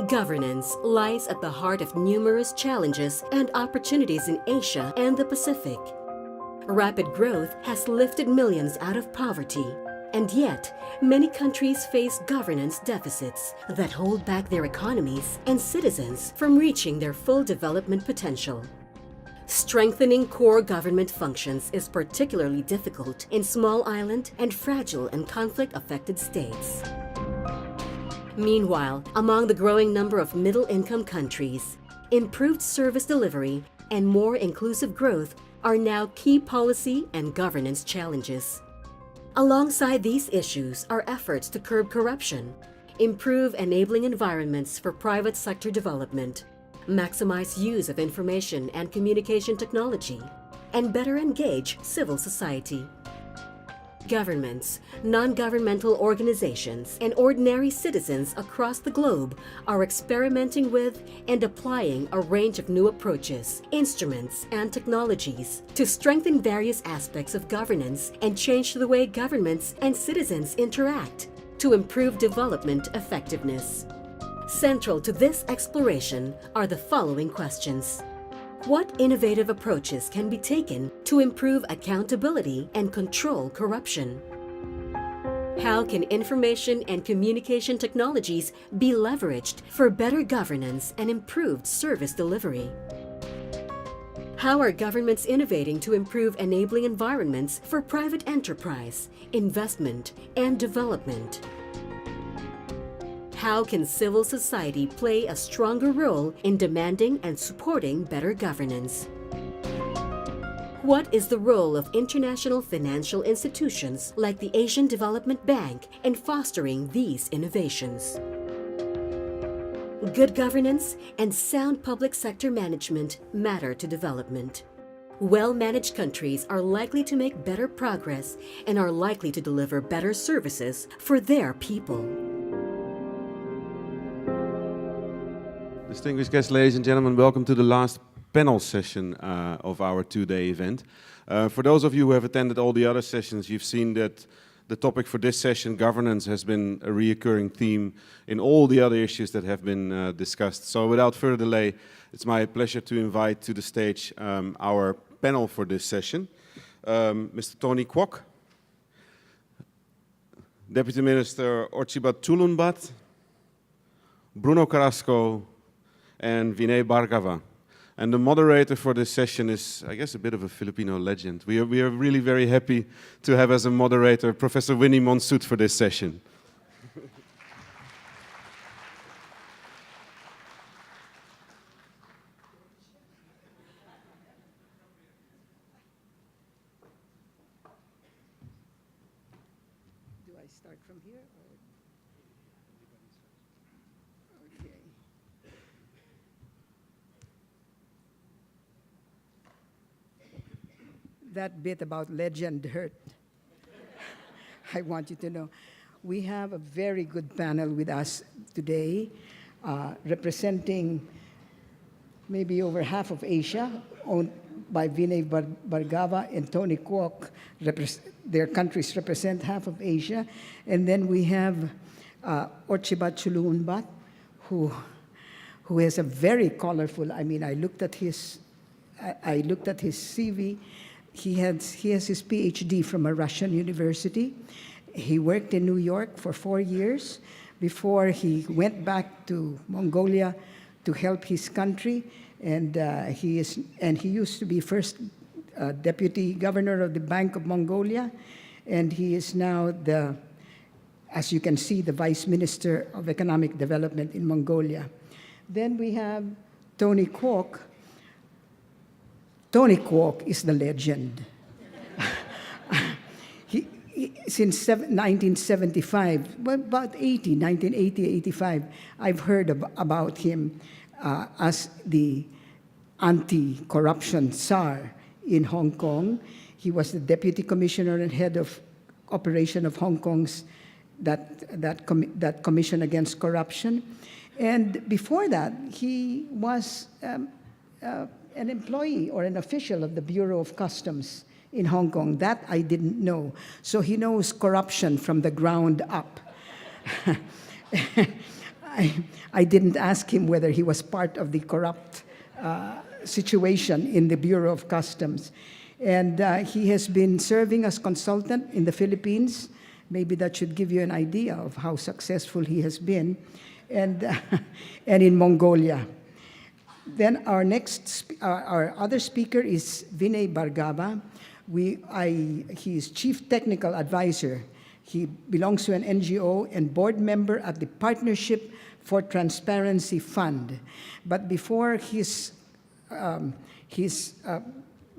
Governance lies at the heart of numerous challenges and opportunities in Asia and the Pacific. Rapid growth has lifted millions out of poverty, and yet many countries face governance deficits that hold back their economies and citizens from reaching their full development potential. Strengthening core government functions is particularly difficult in small island and fragile and conflict-affected states. Meanwhile, among the growing number of middle-income countries, improved service delivery and more inclusive growth are now key policy and governance challenges. Alongside these issues are efforts to curb corruption, improve enabling environments for private sector development, maximize use of information and communication technology, and better engage civil society. Governments, non-governmental organizations, and ordinary citizens across the globe are experimenting with and applying a range of new approaches, instruments, and technologies to strengthen various aspects of governance and change the way governments and citizens interact to improve development effectiveness. Central to this exploration are the following questions. What innovative approaches can be taken to improve accountability and control corruption? How can information and communication technologies be leveraged for better governance and improved service delivery? How are governments innovating to improve enabling environments for private enterprise, investment, and development? How can civil society play a stronger role in demanding and supporting better governance? What is the role of international financial institutions like the Asian Development Bank in fostering these innovations? Good governance and sound public sector management matter to development. Well-managed countries are likely to make better progress and are likely to deliver better services for their people. Distinguished guests, ladies and gentlemen, welcome to the last panel session of our two-day event. For those of you who have attended all the other sessions, you've seen that the topic for this session, governance, has been a recurring theme in all the other issues that have been discussed. So without further delay, it's my pleasure to invite to the stage our panel for this session. Mr. Tony Kwok, Deputy Minister Orchibat Chuluunbat, Bruno Carrasco, and Vinay Bhargava. And the moderator for this session is, I guess, a bit of a Filipino legend. We are really very happy to have as a moderator Professor Winnie Monsod for this session. Do I start from here? Okay. That bit about legend hurt. I want you to know. We have a very good panel with us today, representing maybe over half of Asia, owned by Vinay Bhargava and Tony Kwok. Their countries represent half of Asia. And then we have Orchibat Chuluunbat, who has a very colorful, I mean, I looked at his CV. He has his PhD from a Russian university. He worked in New York for 4 years before he went back to Mongolia to help his country. And he used to be first deputy governor of the Bank of Mongolia, and he is now as you can see, the Vice Minister of Economic Development in Mongolia. Then we have Tony Kwok. Tony Kwok is the legend. Since 1975, about 1980, 85, I've heard about him as the anti-corruption czar in Hong Kong. He was the deputy commissioner and head of operation of Hong Kong's that commission against corruption. And before that, he was an employee or an official of the Bureau of Customs in Hong Kong. That I didn't know. So he knows corruption from the ground up. I didn't ask him whether he was part of the corrupt situation in the Bureau of Customs. And he has been serving as consultant in the Philippines. Maybe that should give you an idea of how successful he has been, and in Mongolia. Then our other speaker is Vinay Bhargava. He is Chief Technical Advisor. He belongs to an NGO and board member at the Partnership for Transparency Fund. But before his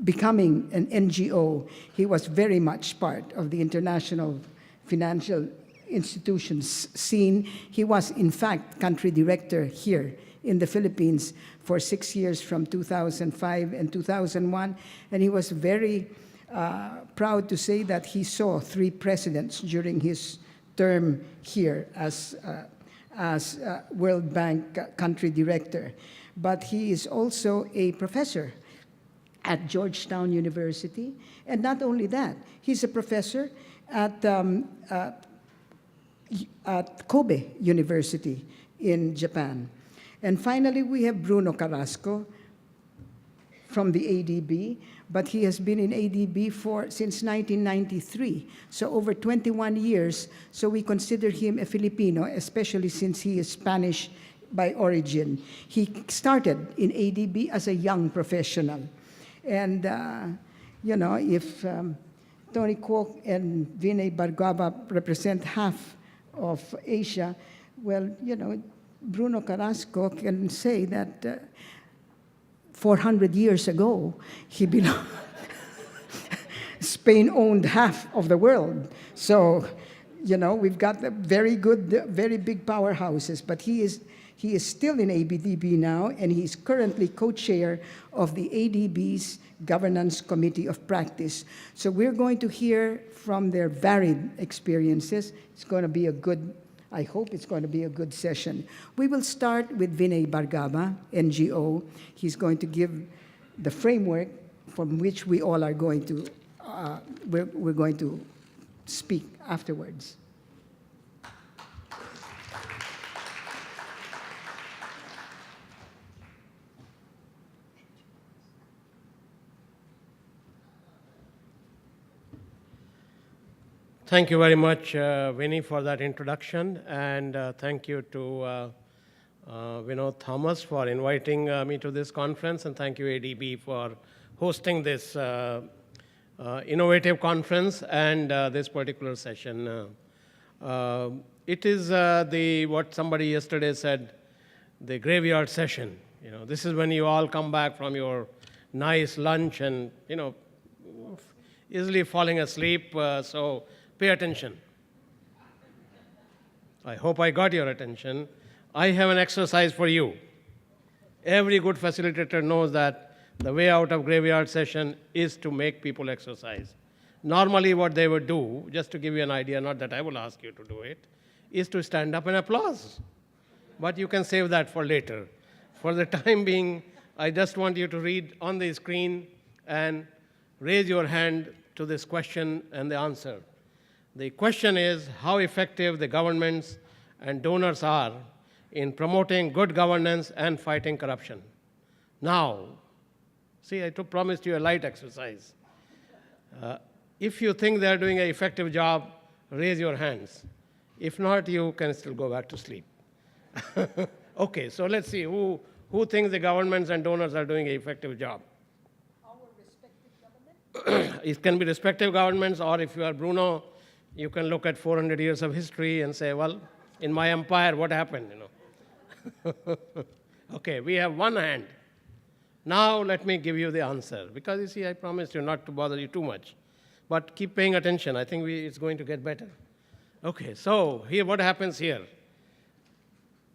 becoming an NGO, he was very much part of the international financial institutions scene. He was, in fact, country director here in the Philippines for 6 years from 2005 and 2001. And he was very proud to say that he saw 3 presidents during his term here as World Bank country director. But he is also a professor at Georgetown University. And not only that, he's a professor at Kobe University in Japan. And finally, we have Bruno Carrasco from the ADB, but he has been in ADB since 1993, so over 21 years. So we consider him a Filipino, especially since he is Spanish by origin. He started in ADB as a young professional. And, if Tony Kwok and Vinay Bhargava represent half of Asia, well, Bruno Carrasco can say that 400 years ago, he belonged. Spain owned half of the world. So, we've got very good, very big powerhouses, but he is still in ADB now, and he's currently co-chair of the ADB's Governance Committee of Practice. So we're going to hear from their varied experiences. It's going to be I hope it's going to be a good session. We will start with Vinay Bhargava, NGO. He's going to give the framework from which we all are going to, we're going to speak afterwards. Thank you very much, Vinny, for that introduction, and thank you to Vinod Thomas for inviting me to this conference, and thank you, ADB, for hosting this innovative conference and this particular session. It is what somebody yesterday said, the graveyard session. This is when you all come back from your nice lunch and, easily falling asleep, so pay attention. I hope I got your attention. I have an exercise for you. Every good facilitator knows that the way out of graveyard session is to make people exercise. Normally what they would do, just to give you an idea, not that I will ask you to do it, is to stand up and applause. But you can save that for later. For the time being, I just want you to read on the screen and raise your hand to this question and the answer. The question is how effective the governments and donors are in promoting good governance and fighting corruption. Now, see, I promised you a light exercise. If you think they're doing an effective job, raise your hands. If not, you can still go back to sleep. Okay, so let's see who thinks the governments and donors are doing an effective job. Our respective government? It can be respective governments, or if you are Bruno, you can look at 400 years of history and say, well, in my empire, what happened, Okay, we have one hand. Now let me give you the answer, because you see, I promised you not to bother you too much. But keep paying attention. I think it's going to get better. Okay, so here, what happens here?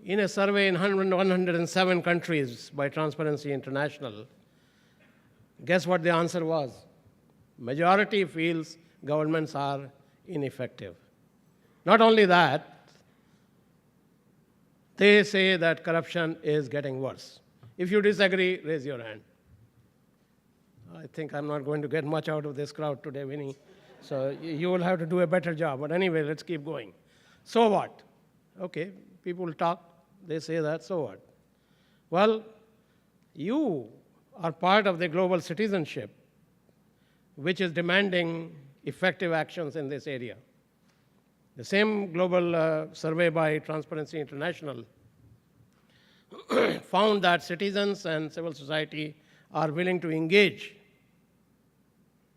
In a survey in 107 countries by Transparency International, guess what the answer was? Majority feels governments are ineffective. Not only that, they say that corruption is getting worse. If you disagree, raise your hand. I think I'm not going to get much out of this crowd today, Vinny. So you will have to do a better job. But anyway, let's keep going. So what? Okay, people talk. They say that, so what? Well, you are part of the global citizenship, which is demanding effective actions in this area. The same global survey by Transparency International found that citizens and civil society are willing to engage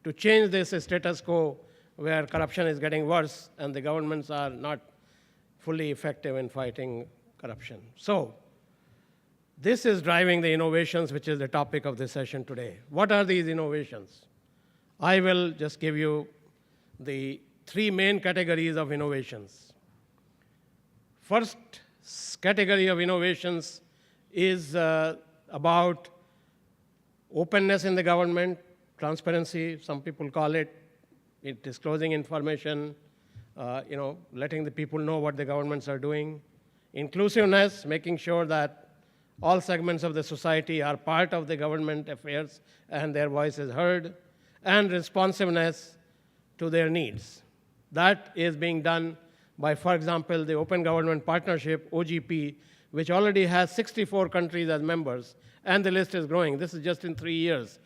to change this status quo where corruption is getting worse and the governments are not fully effective in fighting corruption. So, this is driving the innovations, which is the topic of this session today. What are these innovations? I will just give you the three main categories of innovations. First category of innovations is about openness in the government, transparency, some people call it disclosing information, letting the people know what the governments are doing. Inclusiveness, making sure that all segments of the society are part of the government affairs and their voice is heard. And responsiveness to their needs. That is being done by, for example, the Open Government Partnership, OGP, which already has 64 countries as members, and the list is growing. This is just in 3 years.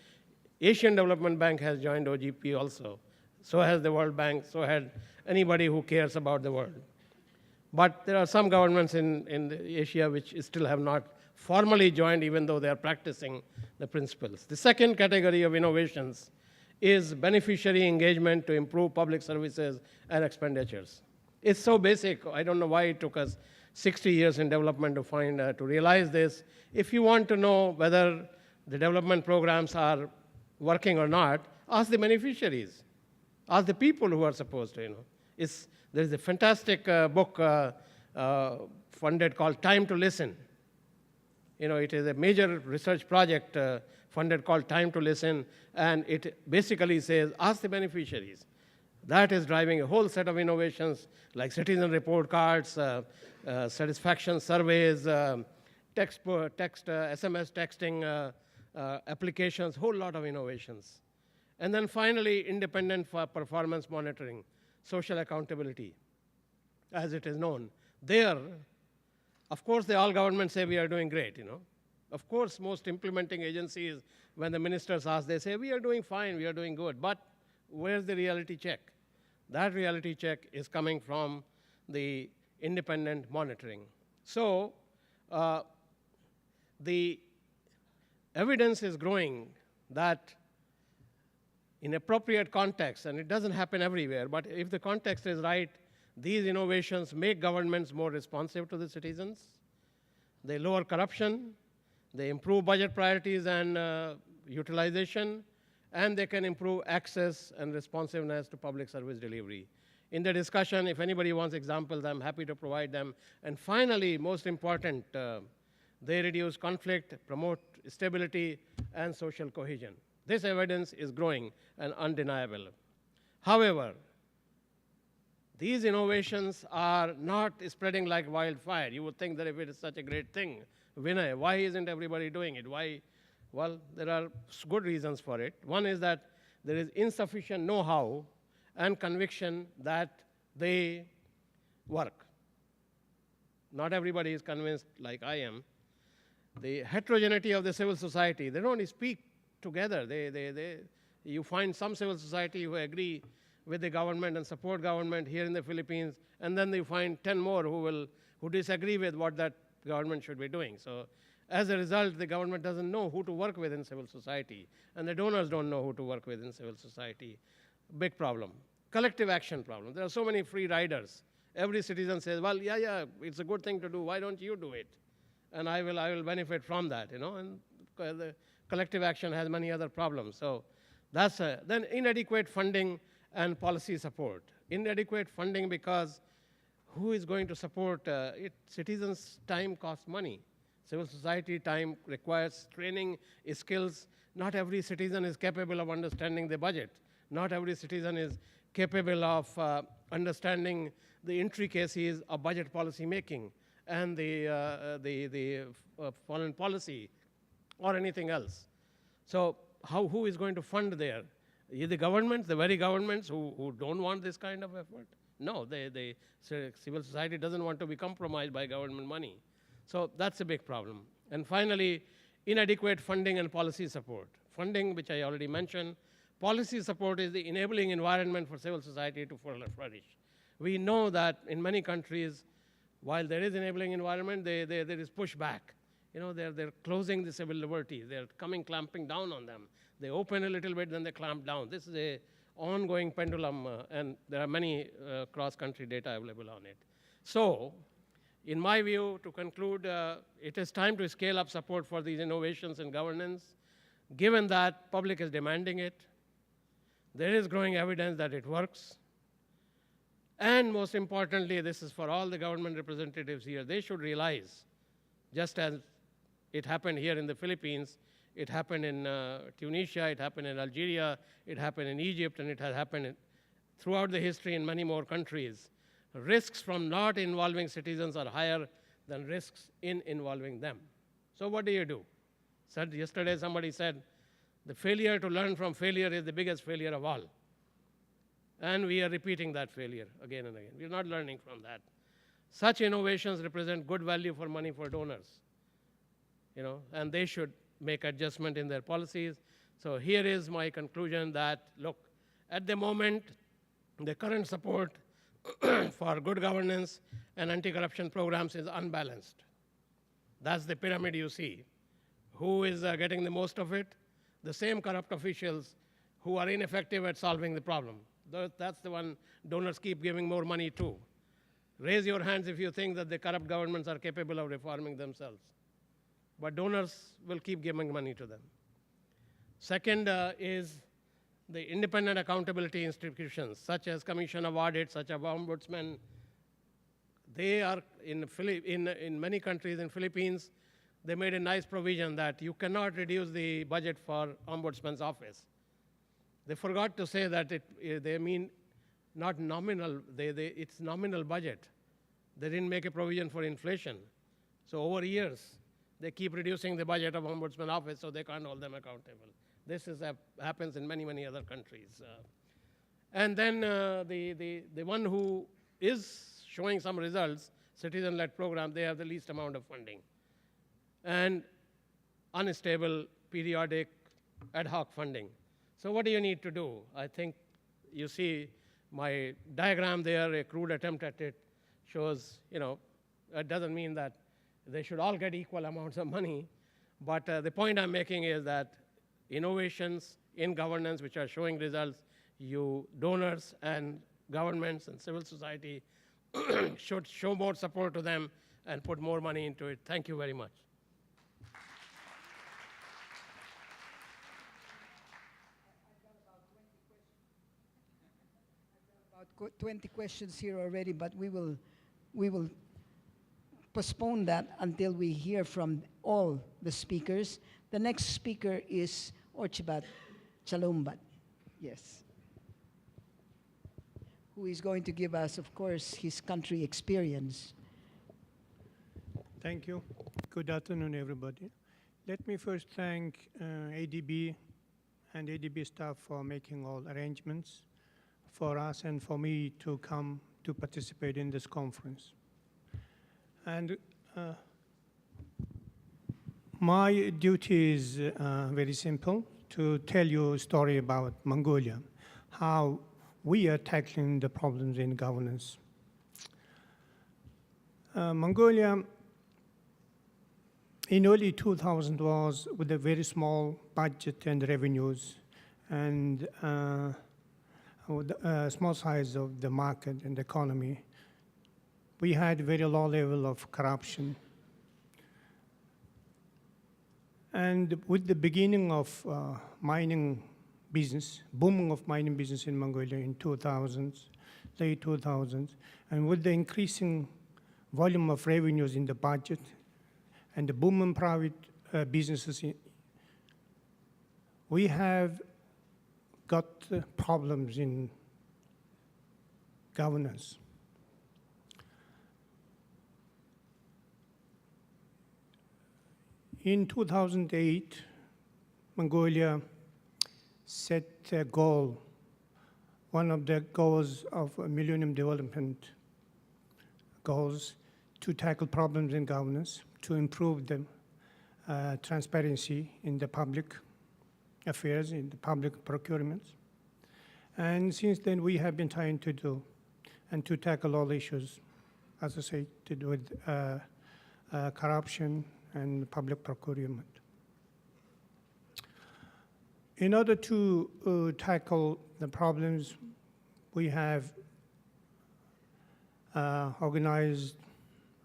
Asian Development Bank has joined OGP also. So has the World Bank, so had anybody who cares about the world. But there are some governments in Asia which still have not formally joined, even though they are practicing the principles. The second category of innovations is beneficiary engagement to improve public services and expenditures. It's so basic. I don't know why it took us 60 years in development to realize this. If you want to know whether the development programs are working or not, ask the beneficiaries. Ask the people who are supposed to, There's a fantastic book funded called Time to Listen. It is a major research project funded called Time to Listen, and it basically says, ask the beneficiaries. That is driving a whole set of innovations like citizen report cards, satisfaction surveys, text SMS texting applications, whole lot of innovations. And then finally, independent performance monitoring, social accountability, as it is known. There, of course, all governments say we are doing great, Of course, most implementing agencies, when the ministers ask, they say, we are doing fine, we are doing good. But where's the reality check? That reality check is coming from the independent monitoring. So the evidence is growing that in appropriate context, and it doesn't happen everywhere, but if the context is right, these innovations make governments more responsive to the citizens. They lower corruption. They improve budget priorities and utilization, and they can improve access and responsiveness to public service delivery. In the discussion, if anybody wants examples, I'm happy to provide them. And finally, most important, they reduce conflict, promote stability, and social cohesion. This evidence is growing and undeniable. However, these innovations are not spreading like wildfire. You would think that if it is such a great thing, Vinay, why isn't everybody doing it? Why? Well, there are good reasons for it. One is that there is insufficient know-how and conviction that they work. Not everybody is convinced like I am. The heterogeneity of the civil society, they don't speak together. You find some civil society who agree with the government and support government here in the Philippines, and then you find 10 more who disagree with what that government should be doing. So as a result, the government doesn't know who to work with in civil society, and the donors don't know who to work with in civil society. Big problem. Collective action problem. There are so many free riders. Every citizen says, well, yeah, it's a good thing to do. Why don't you do it? And I will benefit from that, And the collective action has many other problems. So that's then inadequate funding and policy support. Inadequate funding because who is going to support it? Citizens' time costs money. Civil society time requires training, skills. Not every citizen is capable of understanding the budget. Not every citizen is capable of understanding the intricacies of budget policy making and the foreign policy or anything else. So who is going to fund there? The governments, the very governments who don't want this kind of effort? No, civil society doesn't want to be compromised by government money. So that's a big problem. And finally, inadequate funding and policy support. Funding, which I already mentioned. Policy support is the enabling environment for civil society to flourish. We know that in many countries, while there is enabling environment, there is pushback. You know, they're closing the civil liberties. They're clamping down on them. They open a little bit, then they clamp down. This is an ongoing pendulum, and there are many cross-country data available on it. So, in my view, to conclude, it is time to scale up support for these innovations in governance, given that public is demanding it. There is growing evidence that it works. And most importantly, this is for all the government representatives here, they should realize, just as it happened here in the Philippines, it happened in Tunisia, it happened in Algeria, it happened in Egypt, and it has happened throughout the history in many more countries. Risks from not involving citizens are higher than risks in involving them. So what do you do? Yesterday somebody said, the failure to learn from failure is the biggest failure of all. And we are repeating that failure again and again. We're not learning from that. Such innovations represent good value for money for donors, you know, and they should make adjustment in their policies. So here is my conclusion that, look, at the moment, the current support for good governance and anti-corruption programs is unbalanced. That's the pyramid you see. Who is getting the most of it? The same corrupt officials who are ineffective at solving the problem. That's the one donors keep giving more money to. Raise your hands if you think that the corrupt governments are capable of reforming themselves. But donors will keep giving money to them. Second is the independent accountability institutions, such as Commission of Audit, such as Ombudsman. They are in many countries, in Philippines, they made a nice provision that you cannot reduce the budget for Ombudsman's office. They forgot to say that they mean not nominal, it's nominal budget. They didn't make a provision for inflation. So over years, they keep reducing the budget of Ombudsman office so they can't hold them accountable. This happens in many, many other countries. And then the one who is showing some results, citizen-led program, they have the least amount of funding. And unstable, periodic, ad hoc funding. So what do you need to do? I think you see my diagram there, a crude attempt at it, shows, you know, it doesn't mean that they should all get equal amounts of money, but the point I'm making is that innovations in governance which are showing results, you donors and governments and civil society should show more support to them and put more money into it. Thank you very much. About 20 questions here already, but we will postpone that until we hear from all the speakers. The next speaker is Orchibat Chuluunbat, yes, who is going to give us, of course, his country experience. Thank you. Good afternoon, everybody. Let me first thank ADB and ADB staff for making all arrangements for us and for me to come to participate in this conference. And my duty is very simple, to tell you a story about Mongolia, how we are tackling the problems in governance. Mongolia, in early 2000 was with a very small budget and revenues and small size of the market and economy. We had very low level of corruption. And with the beginning of mining business, booming of mining business in Mongolia in 2000s, late 2000s, and with the increasing volume of revenues in the budget and the booming private businesses, we have got problems in governance. In 2008, Mongolia set a goal, one of the goals of Millennium Development Goals, to tackle problems in governance, to improve the transparency in the public affairs, in the public procurements. And since then, we have been trying to do and to tackle all issues associated with corruption and public procurement. In order to tackle the problems, we have organized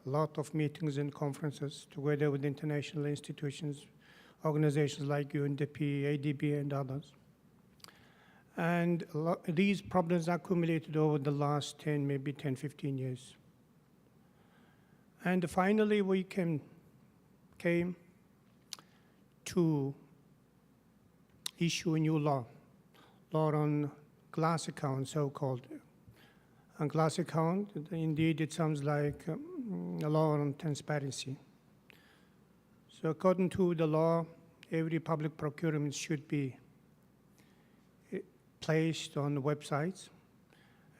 a lot of meetings and conferences together with international institutions, organizations like UNDP, ADB, and others. And these problems accumulated over the last 10, maybe 10, 15 years. And finally, we came to issue a new law on glass account, so-called. A glass account, indeed, it sounds like a law on transparency. So according to the law, every public procurement should be placed on websites,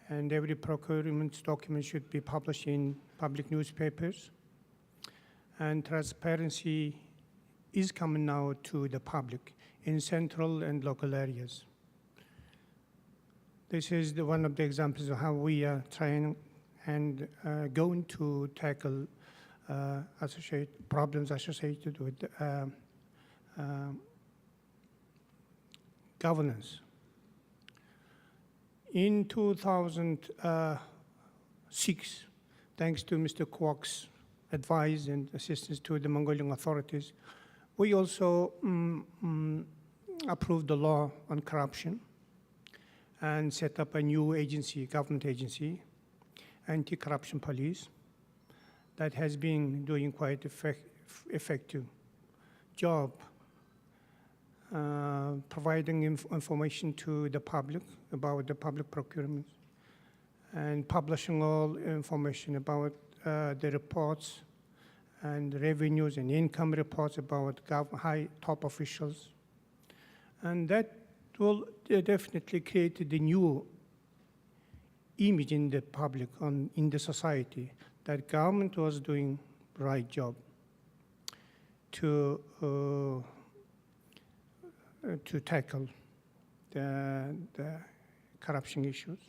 and every procurement document should be published in public newspapers. And transparency is coming now to the public in central and local areas. This is one of the examples of how we are trying and going to tackle problems associated with governance. In 2006, thanks to Mr. Kwok's advice and assistance to the Mongolian authorities, we also approved the law on corruption and set up a new agency, government agency, Anticorruption Police, that has been doing quite effective job providing information to the public about the public procurement and publishing all information about the reports and revenues and income reports about high top officials. And that will definitely create the new image in the public, in the society, that government was doing the right job to tackle the corruption issues.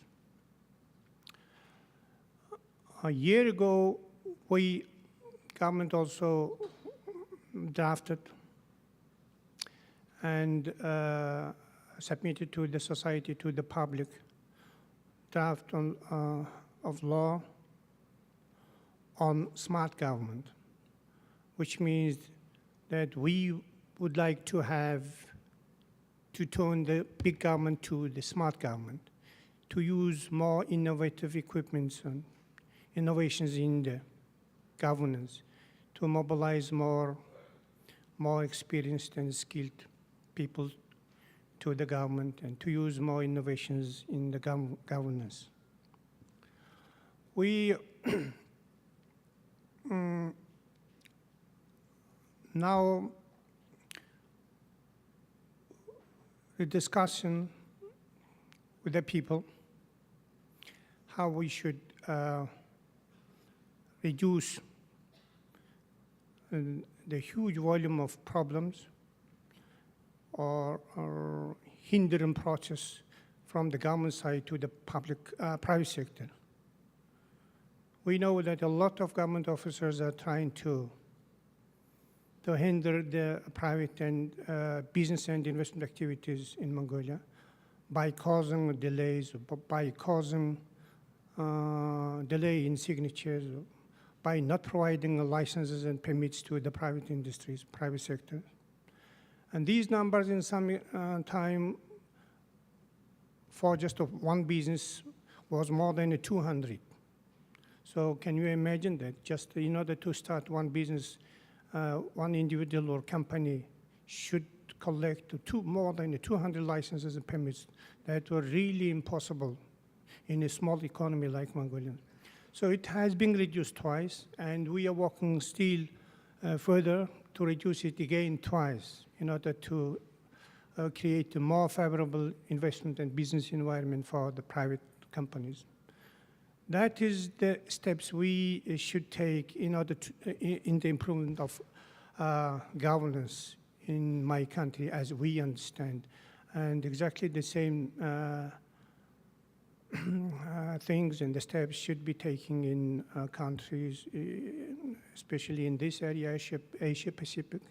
A year ago, government also drafted and submitted to the society, to the public, draft of law on smart government, which means that we would like to turn the big government to the smart government, to use more innovative equipments and innovations in the governance, to mobilize more experienced and skilled people to the government, and to use more innovations in the governance. We now the discussion with the people how we should reduce the huge volume of problems or hindering process from the government side to the private sector. We know that a lot of government officers are trying to hinder the private and business and investment activities in Mongolia by causing delays, by causing delay in signatures, by not providing licenses and permits to the private industries, private sector. And these numbers in some time for just one business was more than 200. So can you imagine that just in order to start one business, one individual or company should collect more than 200 licenses and permits that were really impossible in a small economy like Mongolia. So it has been reduced twice, and we are working still further to reduce it again twice in order to create a more favorable investment and business environment for the private companies. That is the steps we should take in order to, in the improvement of governance in my country, as we understand. And exactly the same things and the steps should be taken in countries, especially in this area, Asia Pacific,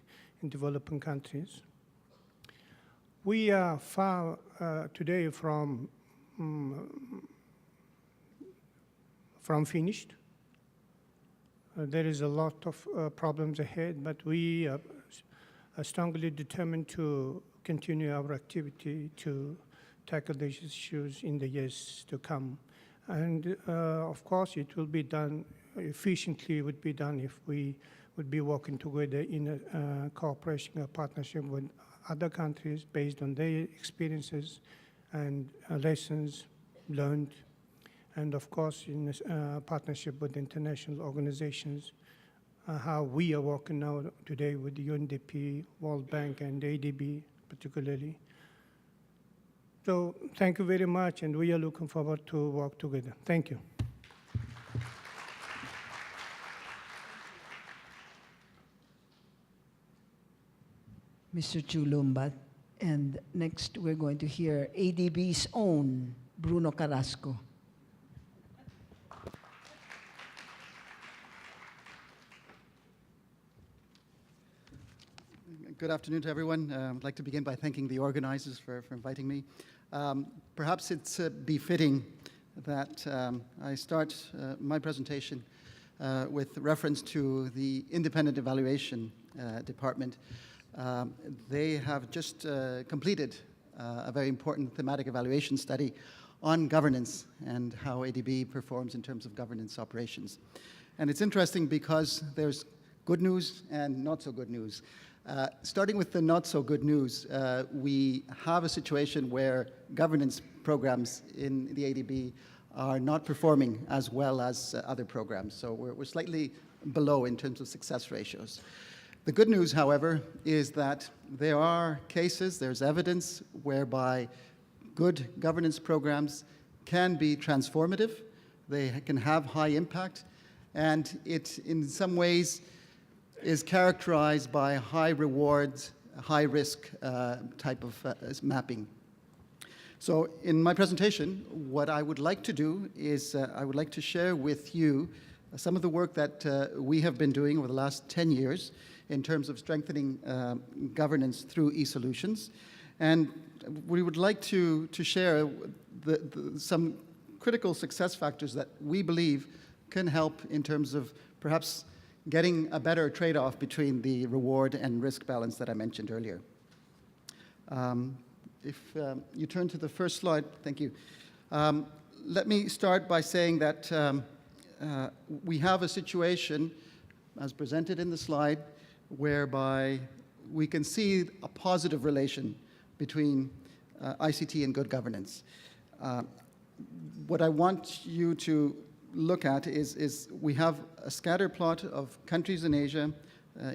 in developing countries. We are far today from finished. There is a lot of problems ahead, but we are strongly determined to continue our activity to tackle these issues in the years to come. And of course, it will be done efficiently, would be done if we would be working together in a cooperation, a partnership with other countries based on their experiences and lessons learned. And of course, in partnership with international organizations, how we are working now today with the UNDP, World Bank, and ADB particularly. So thank you very much, and we are looking forward to work together. Thank you. Mr. Chuluunbat. And next, we're going to hear ADB's own Bruno Carrasco. Good afternoon to everyone. I'd like to begin by thanking the organizers for inviting me. Perhaps it's befitting that I start my presentation with reference to the Independent Evaluation Department. They have just completed a very important thematic evaluation study on governance and how ADB performs in terms of governance operations. And it's interesting because there's good news and not so good news. Starting with the not so good news, we have a situation where governance programs in the ADB are not performing as well as other programs. So we're slightly below in terms of success ratios. The good news, however, is that there are cases, there's evidence whereby good governance programs can be transformative, they can have high impact, and it in some ways is characterized by high rewards, high risk type of mapping. So in my presentation, what I would like to do is I would like to share with you some of the work that we have been doing over the last 10 years in terms of strengthening governance through e-solutions. And we would like to share some critical success factors that we believe can help in terms of perhaps getting a better trade-off between the reward and risk balance that I mentioned earlier. If you turn to the first slide, thank you. Let me start by saying that we have a situation, as presented in the slide, whereby we can see a positive relation between ICT and good governance. What I want you to look at is we have a scatter plot of countries in Asia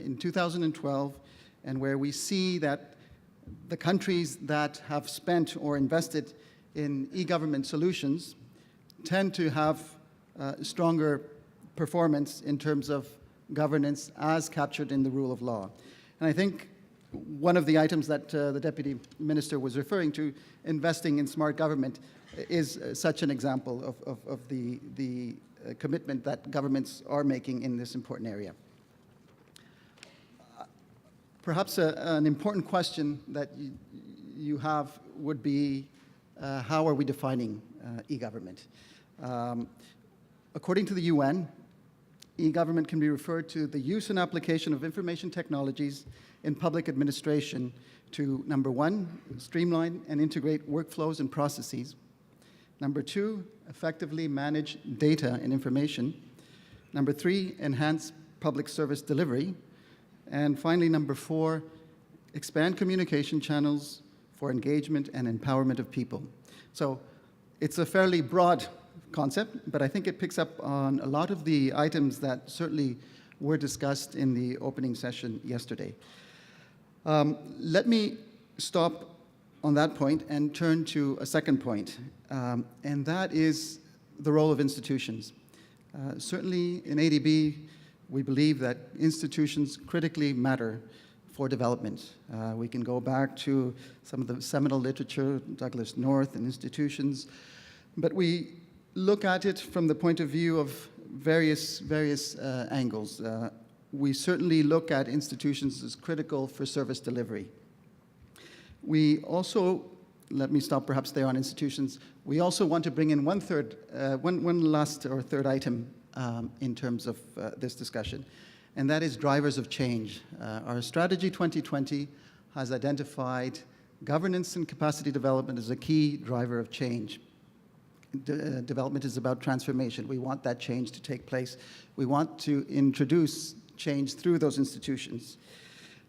in 2012, and where we see that the countries that have spent or invested in e-government solutions tend to have stronger performance in terms of governance as captured in the rule of law. And I think one of the items that the Deputy Minister was referring to, investing in smart government, is such an example of the commitment that governments are making in this important area. Perhaps an important question that you have would be, how are we defining e-government? According to the UN, e-government can be referred to the use and application of information technologies in public administration to, number one, streamline and integrate workflows and processes. Number two, effectively manage data and information. Number three, enhance public service delivery. And finally, number four, expand communication channels for engagement and empowerment of people. So it's a fairly broad concept, but I think it picks up on a lot of the items that certainly were discussed in the opening session yesterday. Let me stop on that point and turn to a second point, and that is the role of institutions. Certainly in ADB, we believe that institutions critically matter for development. We can go back to some of the seminal literature, Douglas North and institutions, but we look at it from the point of view of various angles. We certainly look at institutions as critical for service delivery. We also, let me stop perhaps there on institutions, we also want to bring in one last or third item in terms of this discussion, and that is drivers of change. Our Strategy 2020 has identified governance and capacity development as a key driver of change. Development is about transformation. We want that change to take place. We want to introduce change through those institutions.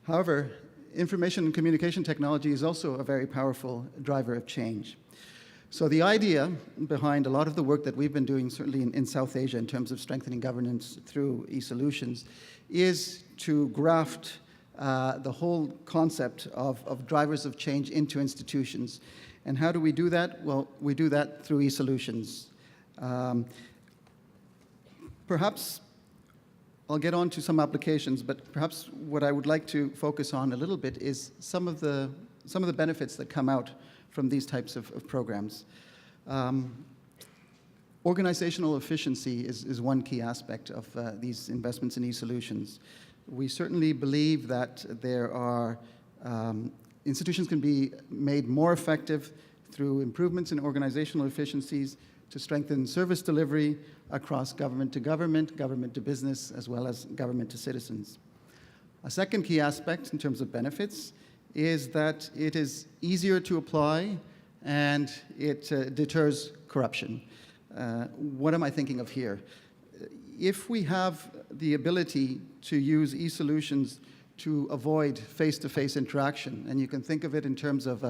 However, information and communication technology is also a very powerful driver of change. So the idea behind a lot of the work that we've been doing, certainly in South Asia, in terms of strengthening governance through e-solutions, is to graft the whole concept of drivers of change into institutions. And how do we do that? Well, we do that through e-solutions. Perhaps I'll get on to some applications, but perhaps what I would like to focus on a little bit is some of the benefits that come out from these types of programs. Organizational efficiency is one key aspect of these investments in e-solutions. We certainly believe that there are institutions can be made more effective through improvements in organizational efficiencies to strengthen service delivery across government to government, government to business, as well as government to citizens. A second key aspect in terms of benefits is that it is easier to apply and it deters corruption. What am I thinking of here? If we have the ability to use e-solutions to avoid face-to-face interaction, and you can think of it in terms of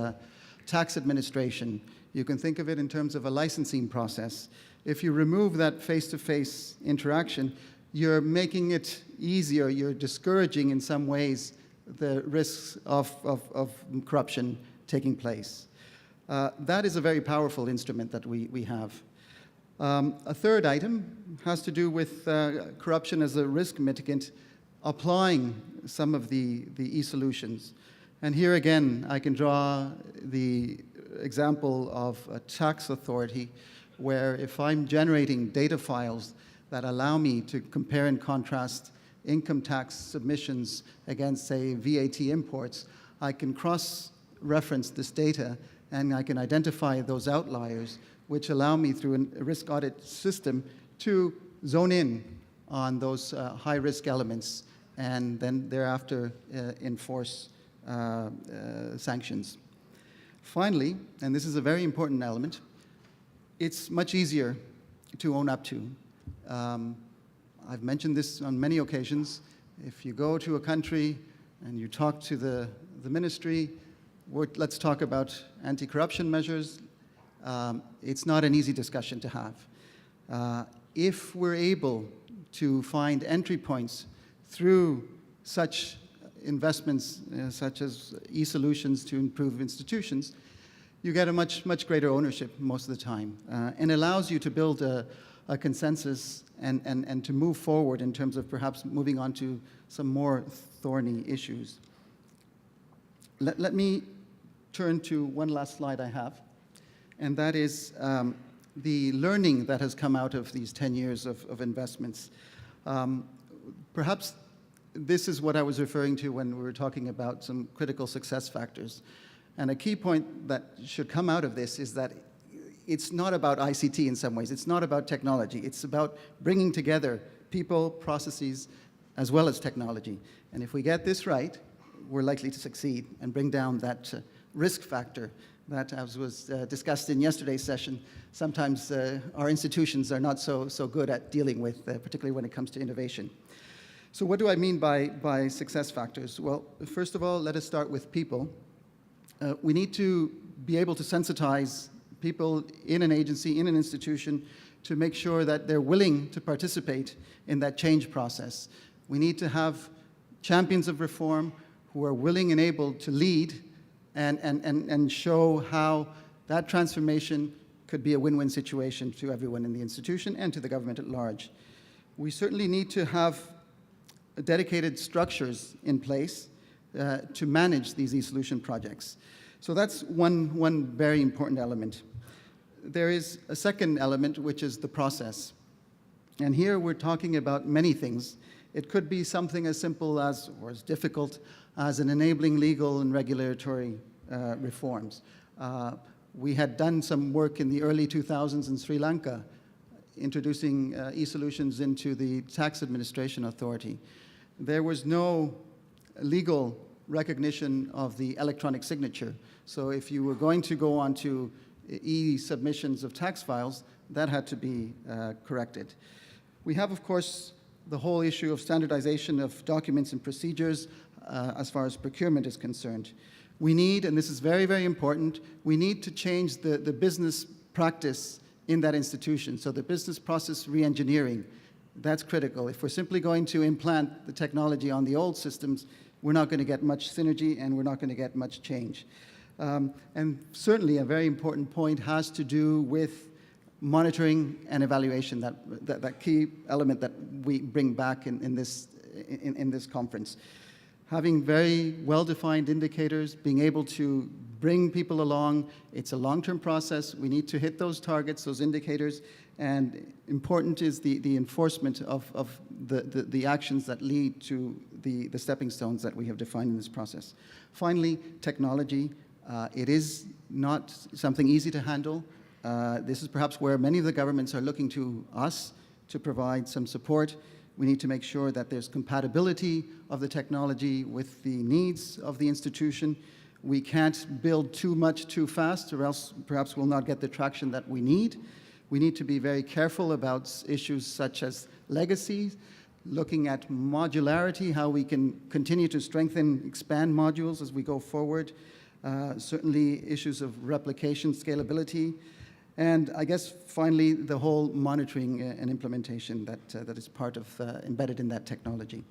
tax administration, you can think of it in terms of a licensing process. If you remove that face-to-face interaction, you're making it easier, you're discouraging in some ways the risks of corruption taking place. That is a very powerful instrument that we have. A third item has to do with corruption as a risk mitigant, applying some of the e-solutions. And here again, I can draw the example of a tax authority where if I'm generating data files that allow me to compare and contrast income tax submissions against, say, VAT imports, I can cross-reference this data and I can identify those outliers, which allow me through a risk audit system to zone in on those high-risk elements and then thereafter enforce sanctions. Finally, and this is a very important element, it's much easier to own up to. I've mentioned this on many occasions. If you go to a country and you talk to the ministry, let's talk about anti-corruption measures, it's not an easy discussion to have. If we're able to find entry points through such investments, such as e-solutions to improve institutions, you get a much greater ownership most of the time, and allows you to build a consensus and to move forward in terms of perhaps moving on to some more thorny issues. Let me turn to one last slide I have, and that is the learning that has come out of these 10 years of investments. Perhaps this is what I was referring to when we were talking about some critical success factors. And a key point that should come out of this is that it's not about ICT in some ways. It's not about technology. It's about bringing together people, processes, as well as technology. And if we get this right, we're likely to succeed and bring down that risk factor that, as was discussed in yesterday's session, sometimes our institutions are not so good at dealing with, particularly when it comes to innovation. So what do I mean by success factors? Well, first of all, let us start with people. We need to be able to sensitize people in an agency, in an institution, to make sure that they're willing to participate in that change process. We need to have champions of reform who are willing and able to lead and show how that transformation could be a win-win situation to everyone in the institution and to the government at large. We certainly need to have dedicated structures in place to manage these e-solution projects. So that's one very important element. There is a second element, which is the process. And here we're talking about many things. It could be something as simple as, or as difficult as, an enabling legal and regulatory reforms. We had done some work in the early 2000s in Sri Lanka, introducing e-solutions into the tax administration authority. There was no legal recognition of the electronic signature. So if you were going to go on to e-submissions of tax files, that had to be corrected. We have, of course, the whole issue of standardization of documents and procedures as far as procurement is concerned. We need, and this is very, very important, we need to change the business practice in that institution. So the business process re-engineering, that's critical. If we're simply going to implant the technology on the old systems, we're not going to get much synergy and we're not going to get much change. And certainly a very important point has to do with monitoring and evaluation, that key element that we bring back in this conference. Having very well-defined indicators, being able to bring people along. It's a long-term process. We need to hit those targets, those indicators, and important is the enforcement of the actions that lead to the stepping stones that we have defined in this process. Finally, technology. It is not something easy to handle. This is perhaps where many of the governments are looking to us to provide some support. We need to make sure that there's compatibility of the technology with the needs of the institution. We can't build too much too fast, or else perhaps we'll not get the traction that we need. We need to be very careful about issues such as legacy, looking at modularity, how we can continue to strengthen, expand modules as we go forward. Certainly issues of replication, scalability, and I guess finally the whole monitoring and implementation that is part of embedded in that technology.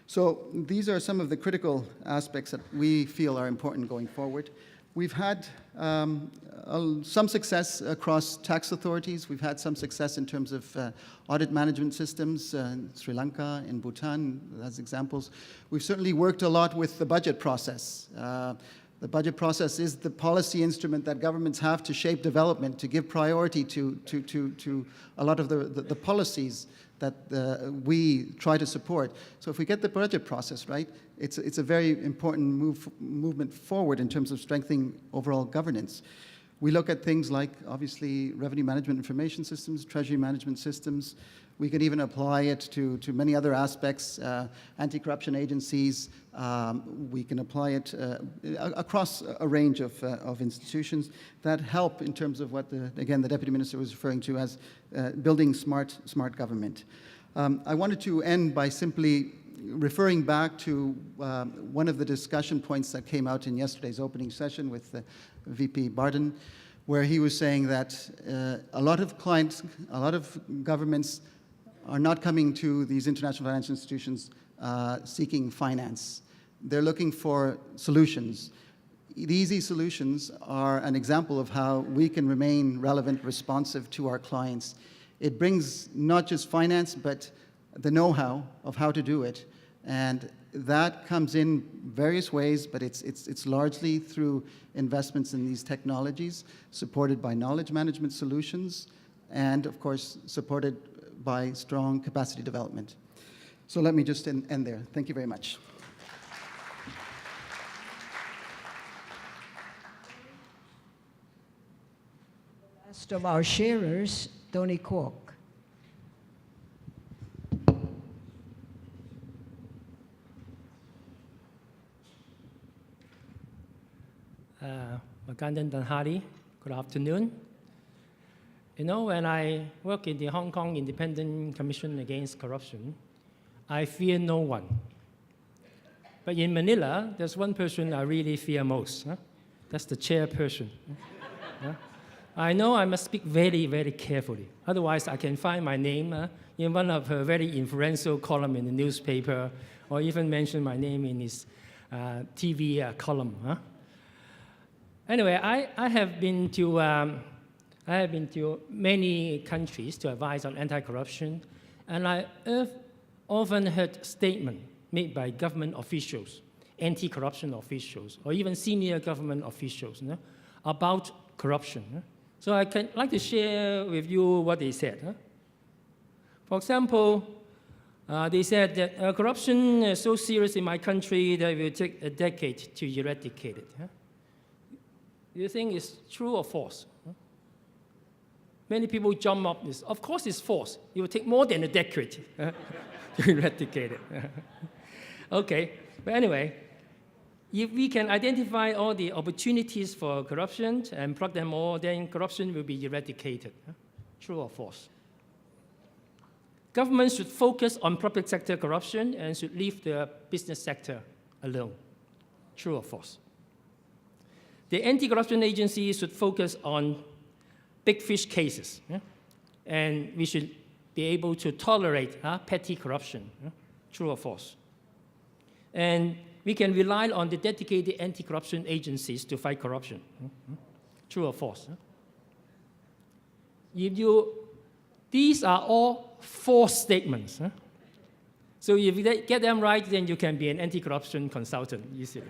So these are some of the critical aspects that we feel are important going forward. We've had some success across tax authorities. We've had some success in terms of audit management systems in Sri Lanka, in Bhutan, as examples. We've certainly worked a lot with the budget process. The budget process is the policy instrument that governments have to shape development, to give priority to a lot of the policies that we try to support. So if we get the budget process right, it's a very important movement forward in terms of strengthening overall governance. We look at things like, obviously, revenue management information systems, treasury management systems. We can even apply it to many other aspects, anti-corruption agencies. We can apply it across a range of institutions that help in terms of what, again, the Deputy Minister was referring to as building smart government. I wanted to end by simply referring back to one of the discussion points that came out in yesterday's opening session with VP Barden, where he was saying that a lot of clients, a lot of governments are not coming to these international financial institutions seeking finance. They're looking for solutions. These e-solutions are an example of how we can remain relevant, responsive to our clients. It brings not just finance, but the know-how of how to do it. And that comes in various ways, but it's largely through investments in these technologies, supported by knowledge management solutions, and of course, supported by strong capacity development. So let me just end there. Thank you very much. Last of our sharers, Tony Kwok. Magandang tanghali, good afternoon. You know, when I work in the Hong Kong Independent Commission Against Corruption, I fear no one. But in Manila, there's one person I really fear most. That's the chairperson. I know I must speak very, very carefully. Otherwise, I can find my name in one of her very influential column in the newspaper, or even mention my name in his TV column. Anyway, I have been to I have been to many countries to advise on anti-corruption, and I often heard statements made by government officials, anti-corruption officials, or even senior government officials about corruption. So I can like to share with you what they said. For example, they said that corruption is so serious in my country that it will take a decade to eradicate it. Do you think it's true or false? Many people jump up this. Of course it's false. It will take more than a decade to eradicate it. Okay, but anyway, if we can identify all the opportunities for corruption and plug them all, then corruption will be eradicated. True or false? Government should focus on public sector corruption and should leave the business sector alone. True or false? The anti-corruption agency should focus on big fish cases, and we should be able to tolerate petty corruption. True or false? And we can rely on the dedicated anti-corruption agencies to fight corruption. True or false? These are all false statements. So if you get them right, then you can be an anti-corruption consultant easily.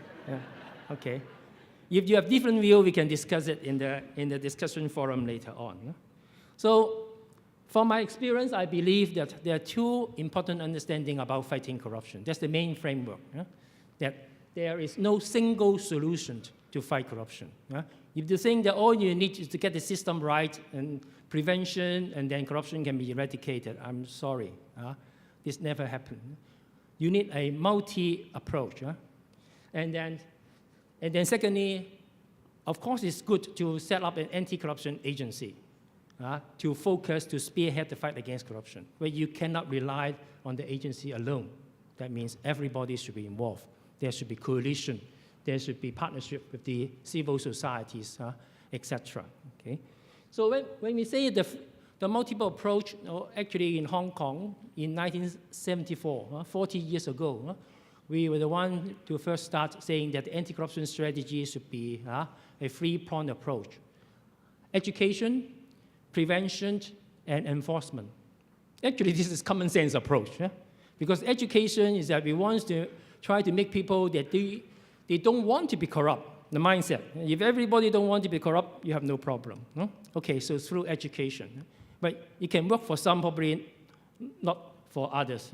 Okay. If you have different view, we can discuss it in the discussion forum later on. So from my experience, I believe that there are two important understandings about fighting corruption. That's the main framework, that there is no single solution to fight corruption. If you think that all you need is to get the system right and prevention, and then corruption can be eradicated, I'm sorry. This never happened. You need a multi-approach. And then secondly, of course, it's good to set up an anti-corruption agency to focus, to spearhead the fight against corruption, where you cannot rely on the agency alone. That means everybody should be involved. There should be coalition. There should be partnership with the civil societies, etc. Okay? So when we say the multiple approach, actually in Hong Kong in 1974, 40 years ago, we were the one to first start saying that the anti-corruption strategy should be a three-pronged approach: education, prevention, and enforcement. Actually, this is common sense approach, because education is that we want to try to make people that they don't want to be corrupt, the mindset. If everybody don't want to be corrupt, you have no problem. Okay, so through education. But it can work for some, probably not for others.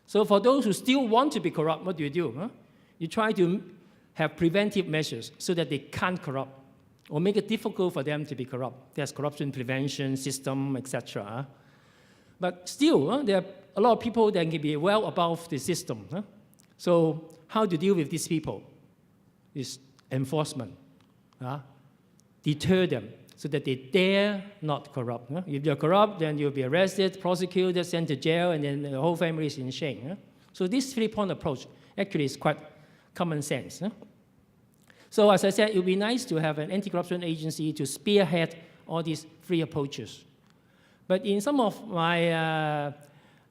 So for those who still want to be corrupt, what do? You try to have preventive measures so that they can't corrupt, or make it difficult for them to be corrupt. There's corruption prevention system, etc. But still, there are a lot of people that can be well above the system. So how to deal with these people? Is enforcement. Deter them so that they dare not corrupt. If you're corrupt, then you'll be arrested, prosecuted, sent to jail, and then the whole family is in shame. So this three-pronged approach actually is quite common sense. So as I said, it would be nice to have an anti-corruption agency to spearhead all these three approaches. But in some of my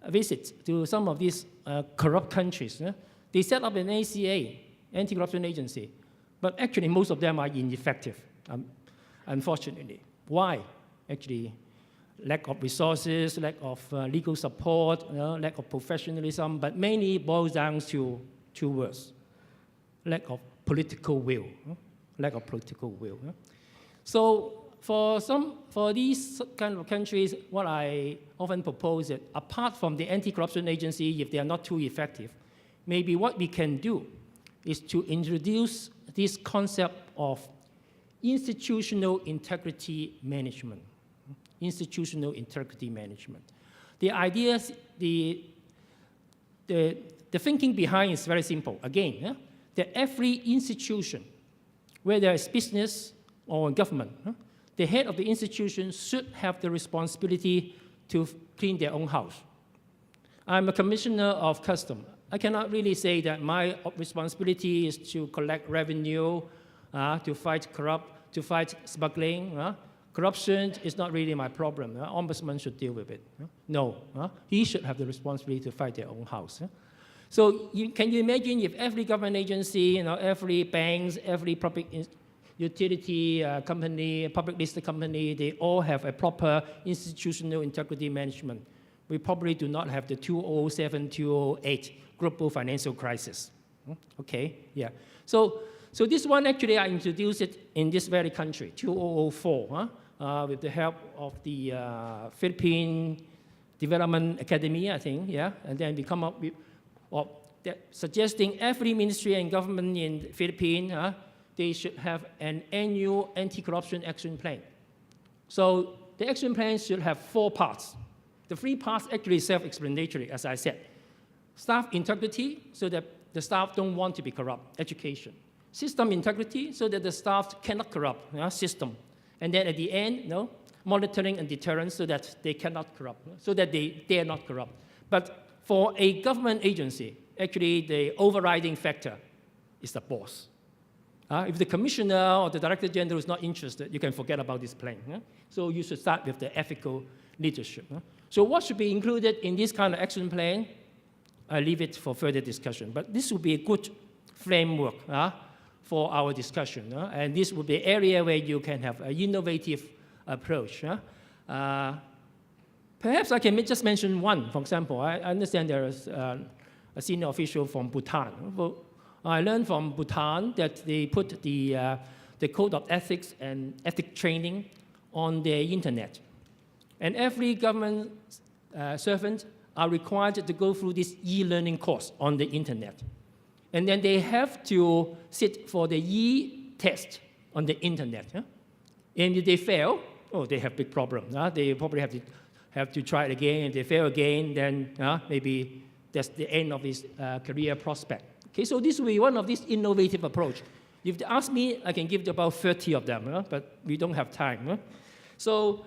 visits to some of these corrupt countries, they set up an ACA, anti-corruption agency, but actually most of them are ineffective, unfortunately. Why? Actually, lack of resources, lack of legal support, lack of professionalism, but mainly boils down to two words: lack of political will. Lack of political will. So for these kind of countries, what I often propose is, apart from the anti-corruption agency, if they are not too effective, maybe what we can do is to introduce this concept of institutional integrity management. Institutional integrity management. The ideas, the thinking behind is very simple. Again, that every institution, whether it's business or government, the head of the institution should have the responsibility to clean their own house. I'm a commissioner of customs. I cannot really say that my responsibility is to collect revenue, to fight smuggling. Corruption is not really my problem. Ombudsman should deal with it. No, he should have the responsibility to fight their own house. So can you imagine if every government agency, every banks, every public utility company, public listed company, they all have a proper institutional integrity management. We probably do not have the 2007, 2008 global financial crisis. Okay, yeah. So this one, actually, I introduced it in this very country, 2004, with the help of the Philippine Development Academy, I think, yeah. And then we come up with suggesting every ministry and government in the Philippines, they should have an annual anti-corruption action plan. So the action plan should have 4 parts. The 3 parts actually self-explanatory, as I said. Staff integrity, so that the staff don't want to be corrupt, education. System integrity, so that the staff cannot corrupt, system. And then at the end, monitoring and deterrence, so that they cannot corrupt, so that they dare not corrupt. But for a government agency, actually the overriding factor is the boss. If the commissioner or the director general is not interested, you can forget about this plan. So you should start with the ethical leadership. So what should be included in this kind of action plan? I leave it for further discussion. But this would be a good framework for our discussion. And this would be an area where you can have an innovative approach. Perhaps I can just mention one. For example, I understand there is a senior official from Bhutan. I learned from Bhutan that they put the code of ethics and ethic training on their internet. And every government servant are required to go through this e-learning course on the internet. And then they have to sit for the e-test on the internet. And if they fail, they have big problem. They probably have to try it again. If they fail again, then maybe that's the end of his career prospect. Okay, so this will be one of these innovative approach. If they ask me, I can give you about 30 of them, but we don't have time. So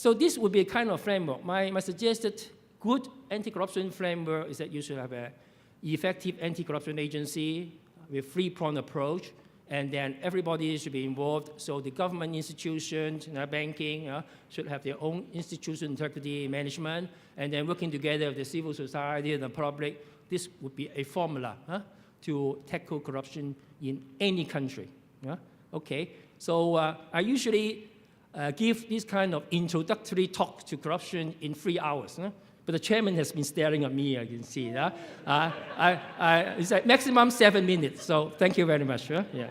this would be a kind of framework. My suggested good anti-corruption framework is that you should have an effective anti-corruption agency with 3-pronged approach, and then everybody should be involved. So the government institutions, banking, should have their own institutional integrity management, and then working together with the civil society and the public. This would be a formula to tackle corruption in any country. Okay, so I usually give this kind of introductory talk to corruption in 3 hours. But the chairman has been staring at me, I can see. It's like maximum 7 minutes, so thank you very much. Yeah.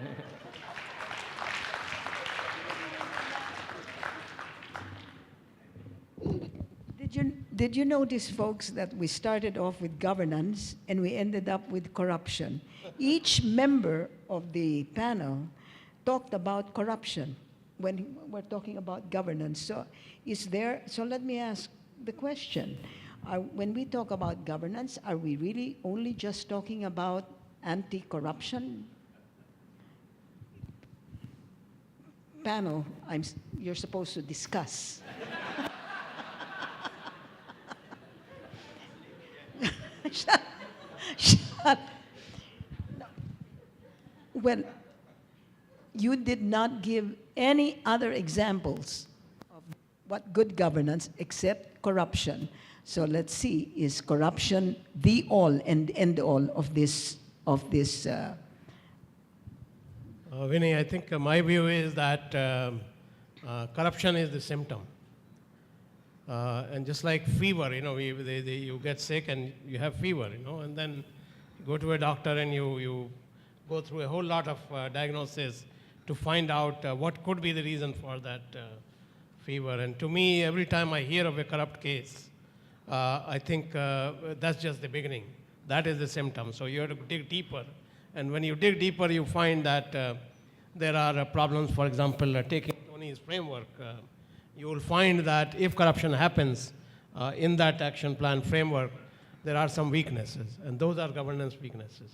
Did you notice, folks, that we started off with governance and we ended up with corruption? Each member of the panel talked about corruption when we're talking about governance. So let me ask the question. When we talk about governance, are we really only just talking about anti-corruption? Panel, you're supposed to discuss. Shut. Well, you did not give any other examples of what good governance except corruption. So let's see, is corruption the all and end all of this? Vinay, I think my view is that corruption is the symptom. And just like fever, you get sick and you have fever, and then you go to a doctor and you go through a whole lot of diagnosis to find out what could be the reason for that fever. And to me, every time I hear of a corrupt case, I think that's just the beginning. That is the symptom. So you have to dig deeper. And when you dig deeper, you find that there are problems. For example, taking Tony's framework, you will find that if corruption happens in that action plan framework, there are some weaknesses, and those are governance weaknesses.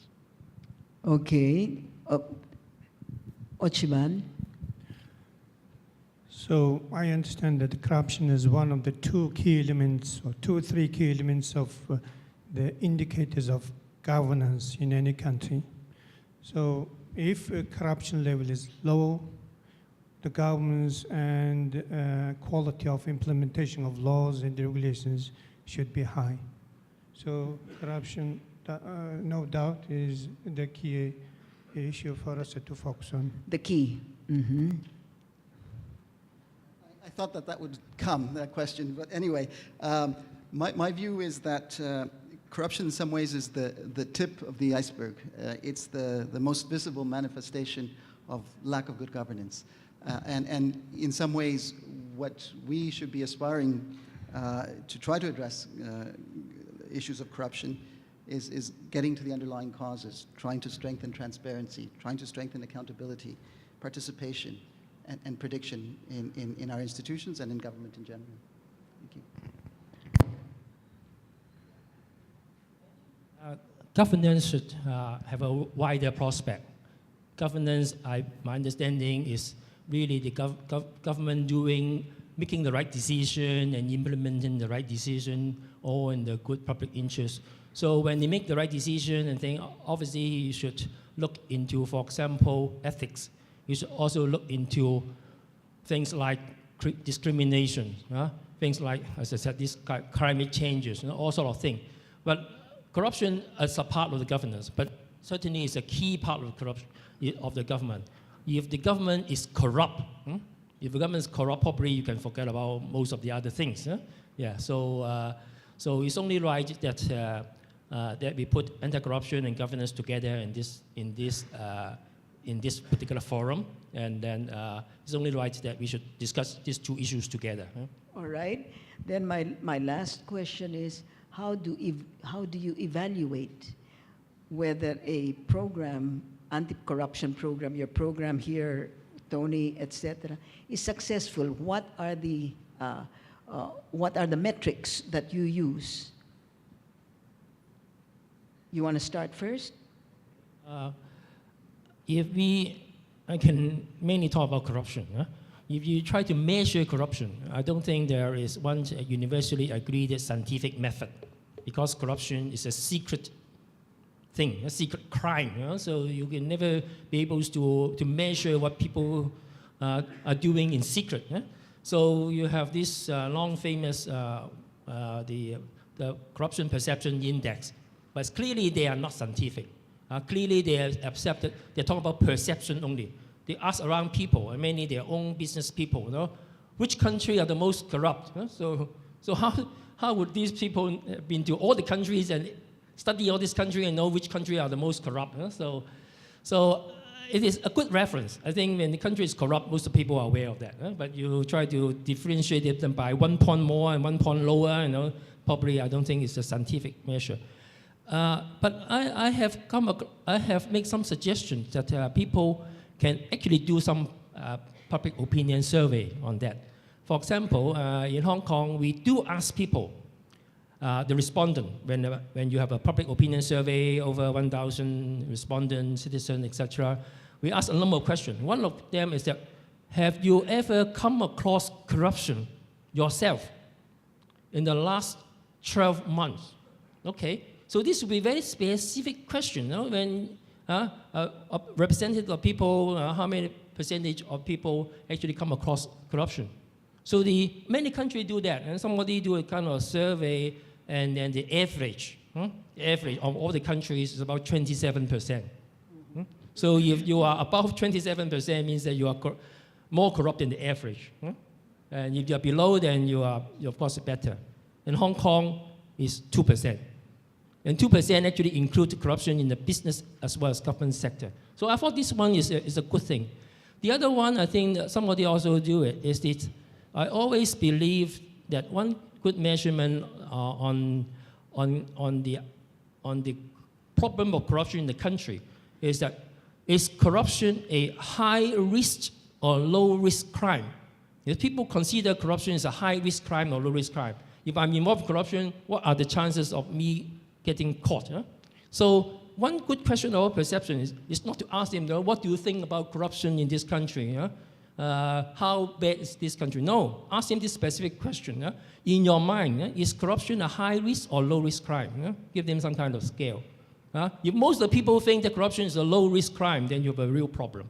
Okay. Orchibat. So I understand that corruption is one of the 2 key elements, or 2 or 3 key elements of the indicators of governance in any country. So if a corruption level is low, the governance and quality of implementation of laws and regulations should be high. So corruption, no doubt, is the key issue for us to focus on. The key. I thought that that would come, that question. But anyway, my view is that corruption in some ways is the tip of the iceberg. It's the most visible manifestation of lack of good governance. And in some ways, what we should be aspiring to try to address issues of corruption is getting to the underlying causes, trying to strengthen transparency, trying to strengthen accountability, participation, and prediction in our institutions and in government in general. Thank you. Governance should have a wider prospect. Governance, my understanding, is really the government making the right decision and implementing the right decision, all in the good public interest. So when they make the right decision and think, obviously you should look into, for example, ethics. You should also look into things like discrimination, things like, as I said, this climate changes, all sort of things. But corruption is a part of the governance, but certainly it's a key part of corruption of the government. If the government is corrupt, if the government is corrupt, probably you can forget about most of the other things. Yeah. So it's only right that that we put anti-corruption and governance together in this particular forum, and then it's only right that we should discuss these two issues together. All right. Then my last question is, how do you evaluate whether a program, anti-corruption program, your program here, Tony, etc., is successful? What are the metrics that you use? You want to start first? I can mainly talk about corruption. If you try to measure corruption, I don't think there is one universally agreed scientific method, because corruption is a secret thing, a secret crime. So you can never be able to measure what people are doing in secret. So you have this long famous the corruption perception index, but clearly they are not scientific. Clearly they are accepted. They talk about perception only. They ask around people, and mainly their own business people, which country are the most corrupt? So how would these people have been to all the countries and study all this country and know which country are the most corrupt? So it is a good reference. I think when the country is corrupt, most of the people are aware of that. But you try to differentiate them by 1 point more and 1 point lower, probably I don't think it's a scientific measure. But I have made some suggestions that people can actually do some public opinion survey on that. For example, in Hong Kong, we do ask people, the respondent, when you have a public opinion survey, over 1,000 respondents, citizens, etc., we ask a number of questions. One of them is that, have you ever come across corruption yourself in the last 12 months? Okay, so this will be a very specific question. When a representative of people, how many percentage of people actually come across corruption? So many countries do that, and somebody do a kind of survey, and then the average of all the countries is about 27%. So if you are above 27%, means that you are more corrupt than the average. And if you are below, then you're of course better. In Hong Kong, is 2%. And 2% actually include corruption in the business as well as government sector. So I thought this one is a good thing. The other one, I think that somebody also do it, is that I always believe that one good measurement on the problem of corruption in the country is that, is corruption a high risk or low risk crime? If people consider corruption as a high risk crime or low risk crime, if I'm involved in corruption, what are the chances of me getting caught? So one good question of perception is not to ask them, what do you think about corruption in this country? How bad is this country? No, ask them this specific question. In your mind, is corruption a high risk or low risk crime? Give them some kind of scale. If most of the people think that corruption is a low risk crime, then you have a real problem.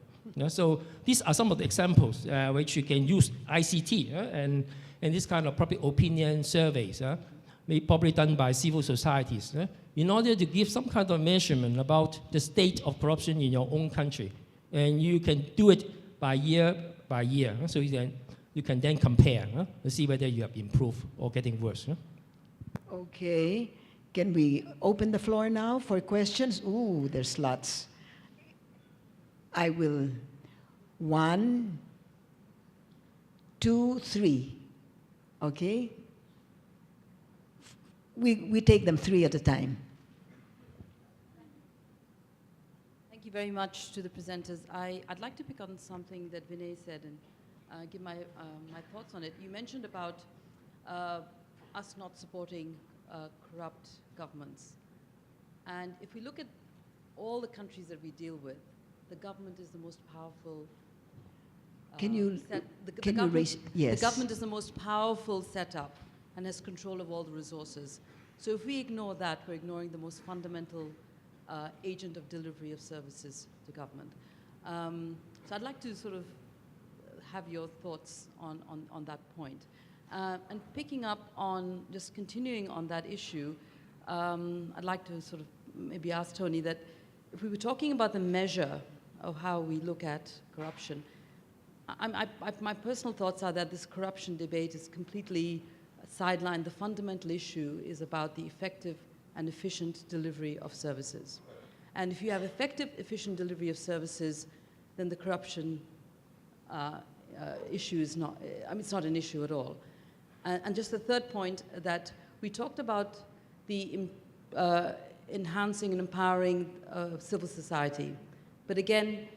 So these are some of the examples which you can use ICT and this kind of public opinion surveys. probably done by civil societies, in order to give some kind of measurement about the state of corruption in your own country. And you can do it by year, so you can then compare to see whether you have improved or getting worse. Okay. Can we open the floor now for questions? Ooh, there's lots. I will. 1, 2, 3. Okay? We take them 3 at a time. Thank you very much to the presenters. I'd like to pick on something that Vinay said and give my thoughts on it. You mentioned about us not supporting corrupt governments. And if we look at all the countries that we deal with, the government is the most powerful. Can you raise? Yes. The government is the most powerful setup and has control of all the resources. So if we ignore that, we're ignoring the most fundamental agent of delivery of services to government. So I'd like to sort of have your thoughts on that point. And picking up on, just continuing on that issue, I'd like to sort of maybe ask Tony that if we were talking about the measure of how we look at corruption, my personal thoughts are that this corruption debate is completely sidelined. The fundamental issue is about the effective and efficient delivery of services. And if you have effective, efficient delivery of services, then the corruption issue is not, it's not an issue at all. And just the third point, that we talked about the enhancing and empowering civil society. But again,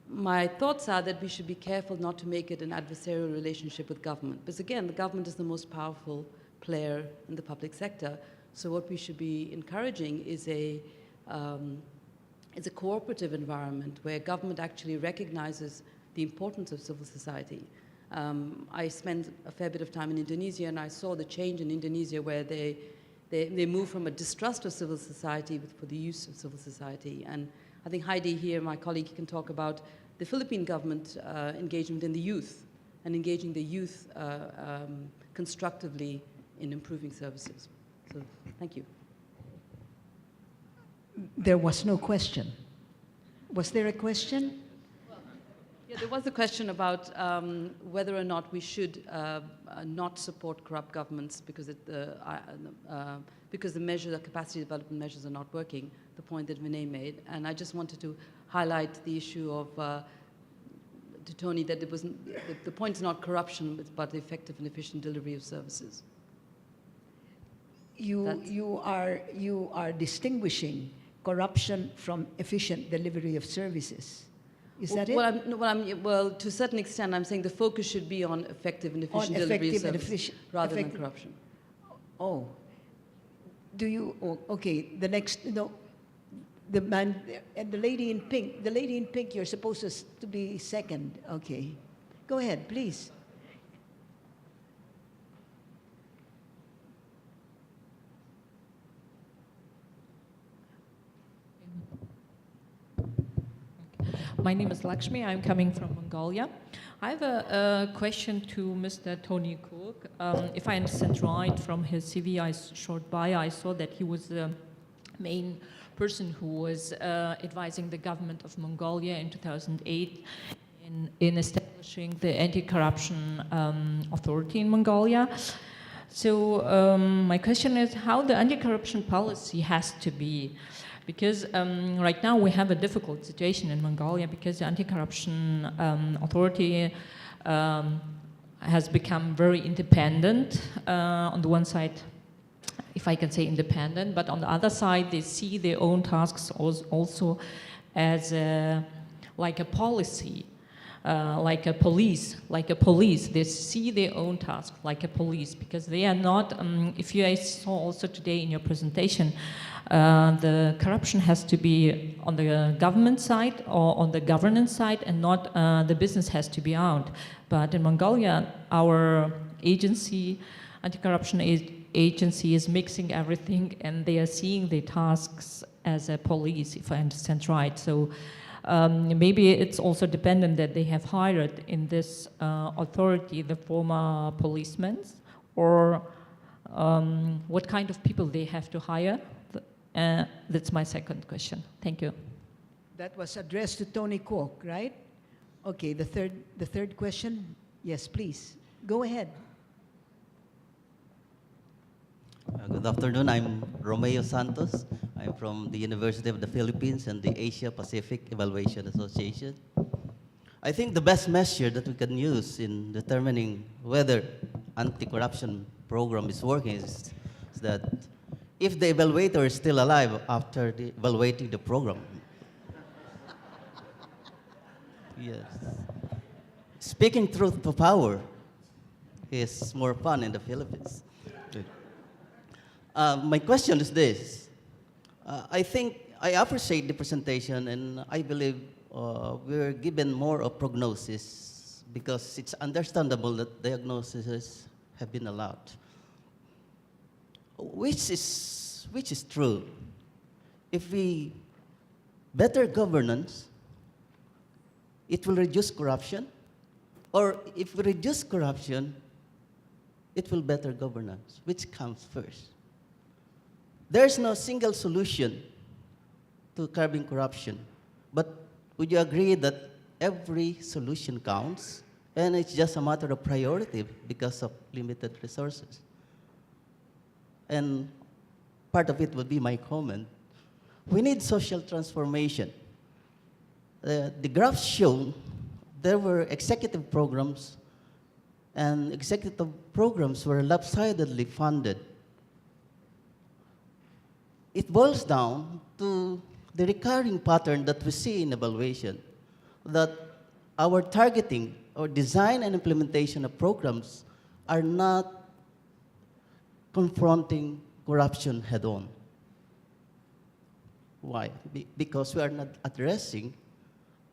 my thoughts are that we should be careful not to make it an adversarial relationship with government. Because again, the government is the most powerful player in the public sector. So what we should be encouraging is a cooperative environment where government actually recognizes the importance of civil society. I spent a fair bit of time in Indonesia, and I saw the change in Indonesia where they moved from a distrust of civil society for the use of civil society. And I think Heidi here, my colleague, can talk about the Philippine government engagement in the youth and engaging the youth constructively in improving services. So thank you. There was no question. Was there a question? Yeah, there was a question about whether or not we should not support corrupt governments because the capacity development measures are not working, the point that Vinay made. And I just wanted to highlight the issue of, to Tony, that it wasn't, the point is not corruption, but the effective and efficient delivery of services. You are distinguishing corruption from efficient delivery of services. Is that it? Well, to a certain extent, I'm saying the focus should be on effective and efficient delivery of services rather than corruption. Oh, do you? Oh, okay. The next, no, the man and the lady in pink. The lady in pink, you're supposed to be second. Okay, go ahead, please. My name is Lakshmi. I'm coming from Mongolia. I have a question to Mr. Tony Kwok. If I understand right from his CV, short bio, I saw that he was the main person who was advising the government of Mongolia in 2008 in establishing the anti-corruption authority in Mongolia. So my question is how the anti-corruption policy has to be. Because right now we have a difficult situation in Mongolia because the anti-corruption authority has become very independent. On the one side, if I can say independent, but on the other side, they see their own tasks also as like a policy, like a police. They see their own task like a police because they are not, if you saw also today in your presentation, the corruption has to be on the government side or on the governance side and not the business has to be out. But in Mongolia, our agency, anti-corruption agency is mixing everything and they are seeing their tasks as a police, if I understand right. So maybe it's also dependent that they have hired in this authority the former policemen or what kind of people they have to hire. That's my second question. Thank you. That was addressed to Tony Kwok, right? Okay, the third question. Yes, please. Go ahead. Good afternoon. I'm Romeo Santos. I'm from the University of the Philippines and the Asia Pacific Evaluation Association. I think the best measure that we can use in determining whether anti-corruption program is working is that if the evaluator is still alive after evaluating the program. Yes. Speaking truth to power is more fun in the Philippines. My question is this. I think I appreciate the presentation, and I believe we're given more of prognosis because it's understandable that diagnoses have been allowed. Which is true. If we better governance, it will reduce corruption, or if we reduce corruption, it will better governance. Which comes first? There's no single solution to curbing corruption, but would you agree that every solution counts, and it's just a matter of priority because of limited resources? And part of it would be my comment. We need social transformation. The graphs show there were executive programs, and executive programs were lopsidedly funded. It boils down to the recurring pattern that we see in evaluation, that our targeting or design and implementation of programs are not confronting corruption head-on. Why? Because we are not addressing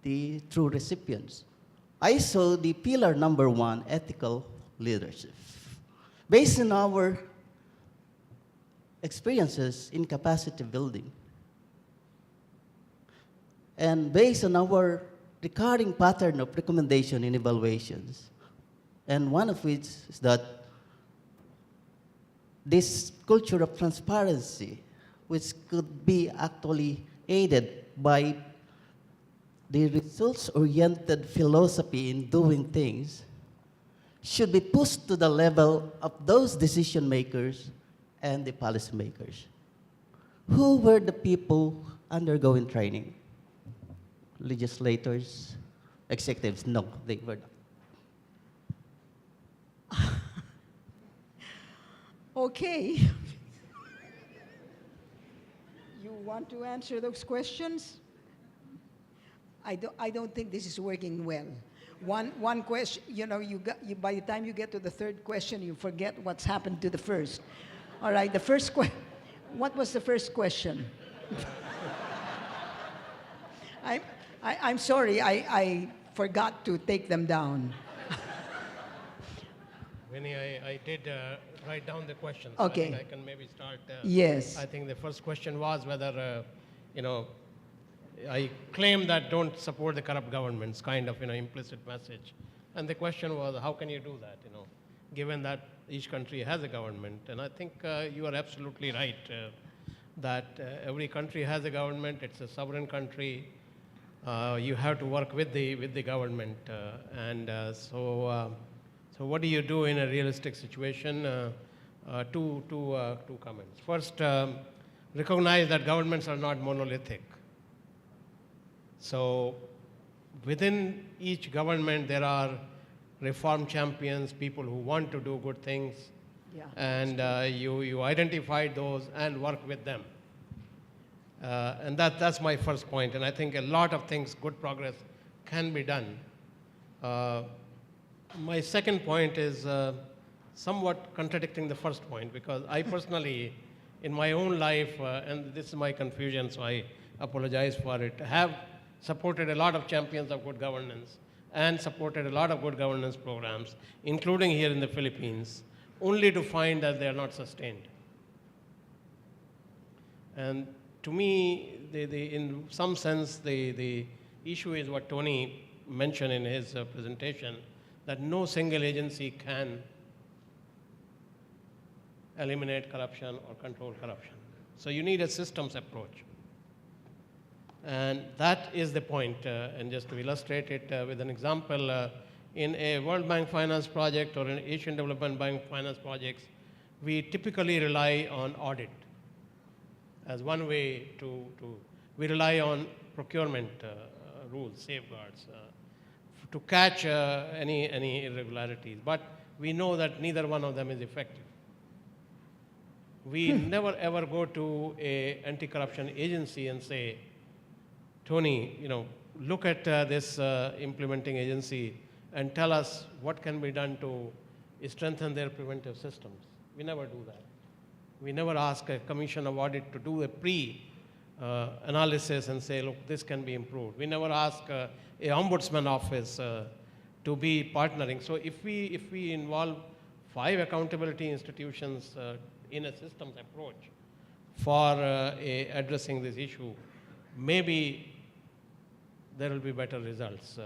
the true recipients. I saw the pillar number 1, ethical leadership. Based on our experiences in capacity building, and based on our recurring pattern of recommendation in evaluations, and one of which is that this culture of transparency, which could be actually aided by the results-oriented philosophy in doing things, should be pushed to the level of those decision makers and the policymakers. Who were the people undergoing training? Legislators, executives? No, they were not. Okay. You want to answer those questions? I don't think this is working well. One question, by the time you get to the third question, you forget what's happened to the first. All right, the first question. What was the first question? I'm sorry, I forgot to take them down. Vinny, I did write down the questions. Okay. I think I can maybe start. Yes. I think the first question was whether, I claim that don't support the corrupt governments, kind of, implicit message. And the question was, how can you do that, given that each country has a government? And I think you are absolutely right that every country has a government. It's a sovereign country. You have to work with the government. So what do you do in a realistic situation? Two comments. First, recognize that governments are not monolithic. So within each government, there are reform champions, people who want to do good things. Yeah. And you identify those and work with them. And that's my first point. And I think a lot of things, good progress, can be done. My second point is somewhat contradicting the first point, because I personally, in my own life, and this is my confusion, so I apologize for it, have supported a lot of champions of good governance and supported a lot of good governance programs, including here in the Philippines, only to find that they are not sustained. And to me, in some sense, the issue is what Tony mentioned in his presentation, that no single agency can eliminate corruption or control corruption. So you need a systems approach. And that is the point. And just to illustrate it with an example, in a World Bank finance project or an Asian Development Bank finance projects, we typically rely on audit as one way we rely on procurement rules, safeguards, to catch any irregularities. But we know that neither one of them is effective. We never ever go to a anti-corruption agency and say, Tony, look at this implementing agency and tell us what can be done to strengthen their preventive systems. We never do that. We never ask a commission of audit to do a pre-analysis and say, look, this can be improved. We never ask a ombudsman office to be partnering. So if we involve 5 accountability institutions in a systems approach for addressing this issue, maybe there will be better results.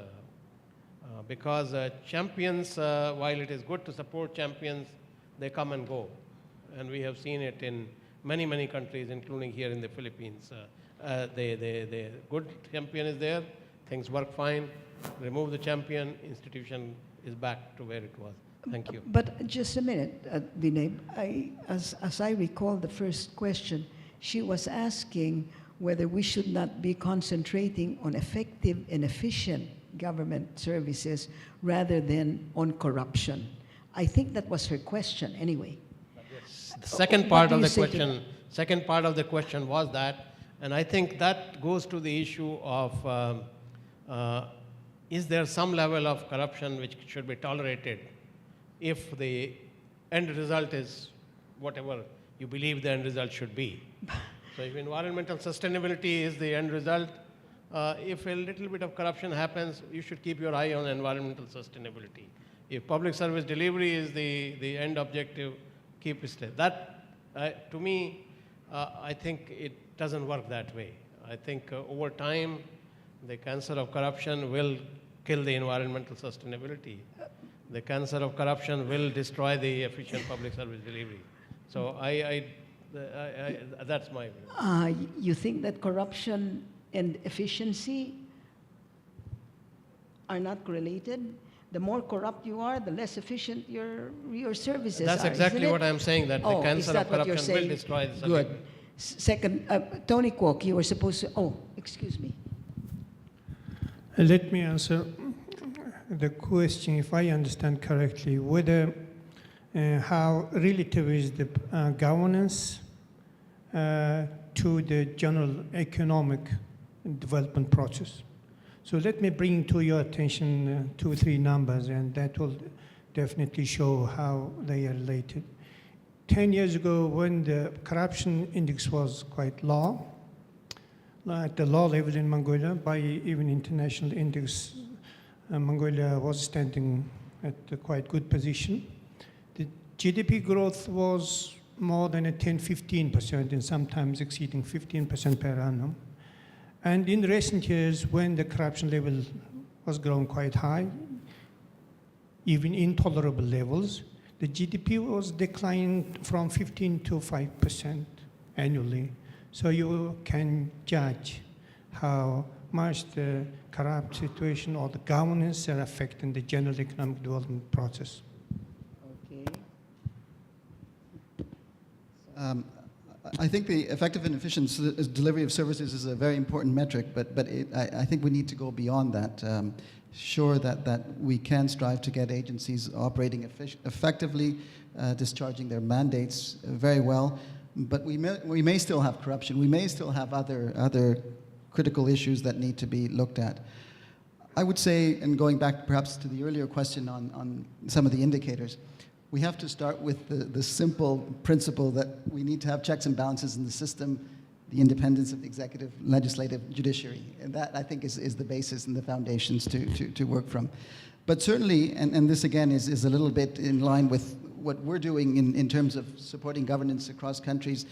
Because champions, while it is good to support champions, they come and go. And we have seen it in many, many countries, including here in the Philippines. The good champion is there, things work fine, remove the champion, institution is back to where it was. Thank you. But just a minute, Vinay. As I recall the first question, she was asking whether we should not be concentrating on effective and efficient government services rather than on corruption. I think that was her question anyway. The second part of the question was that, and I think that goes to the issue of is there some level of corruption which should be tolerated if the end result is whatever you believe the end result should be. So if environmental sustainability is the end result, if a little bit of corruption happens, you should keep your eye on environmental sustainability. If public service delivery is the end objective, keep it there. That, to me, I think it doesn't work that way. I think over time, the cancer of corruption will kill the environmental sustainability. The cancer of corruption will destroy the efficient public service delivery. So that's my view. You think that corruption and efficiency are not correlated? The more corrupt you are, the less efficient your services are. That's exactly what I'm saying, that the cancer of corruption will destroy the Good. Second, Tony Kwok, you were supposed to, excuse me. Let me answer the question, if I understand correctly, whether how relative is the governance to the general economic development process. So let me bring to your attention 2 or 3 numbers, and that will definitely show how they are related. 10 years ago, when the corruption index was quite low, at the low level in Mongolia, by even international index, Mongolia was standing at a quite good position. The GDP growth was more than 10-15%, and sometimes exceeding 15% per annum. And in recent years, when the corruption level was growing quite high, even intolerable levels, the GDP was declined from 15 to 5% annually. So you can judge how much the corrupt situation or the governance are affecting the general economic development process. Okay. I think the effective and efficient delivery of services is a very important metric, but I think we need to go beyond that. Sure that we can strive to get agencies operating effectively, discharging their mandates very well, but we may still have corruption. We may still have other critical issues that need to be looked at. I would say, and going back perhaps to the earlier question on some of the indicators, we have to start with the simple principle that we need to have checks and balances in the system, the independence of the executive, legislative, judiciary. And that, I think, is the basis and the foundations to work from. But certainly, and this again is a little bit in line with what we're doing in terms of supporting governance across countries,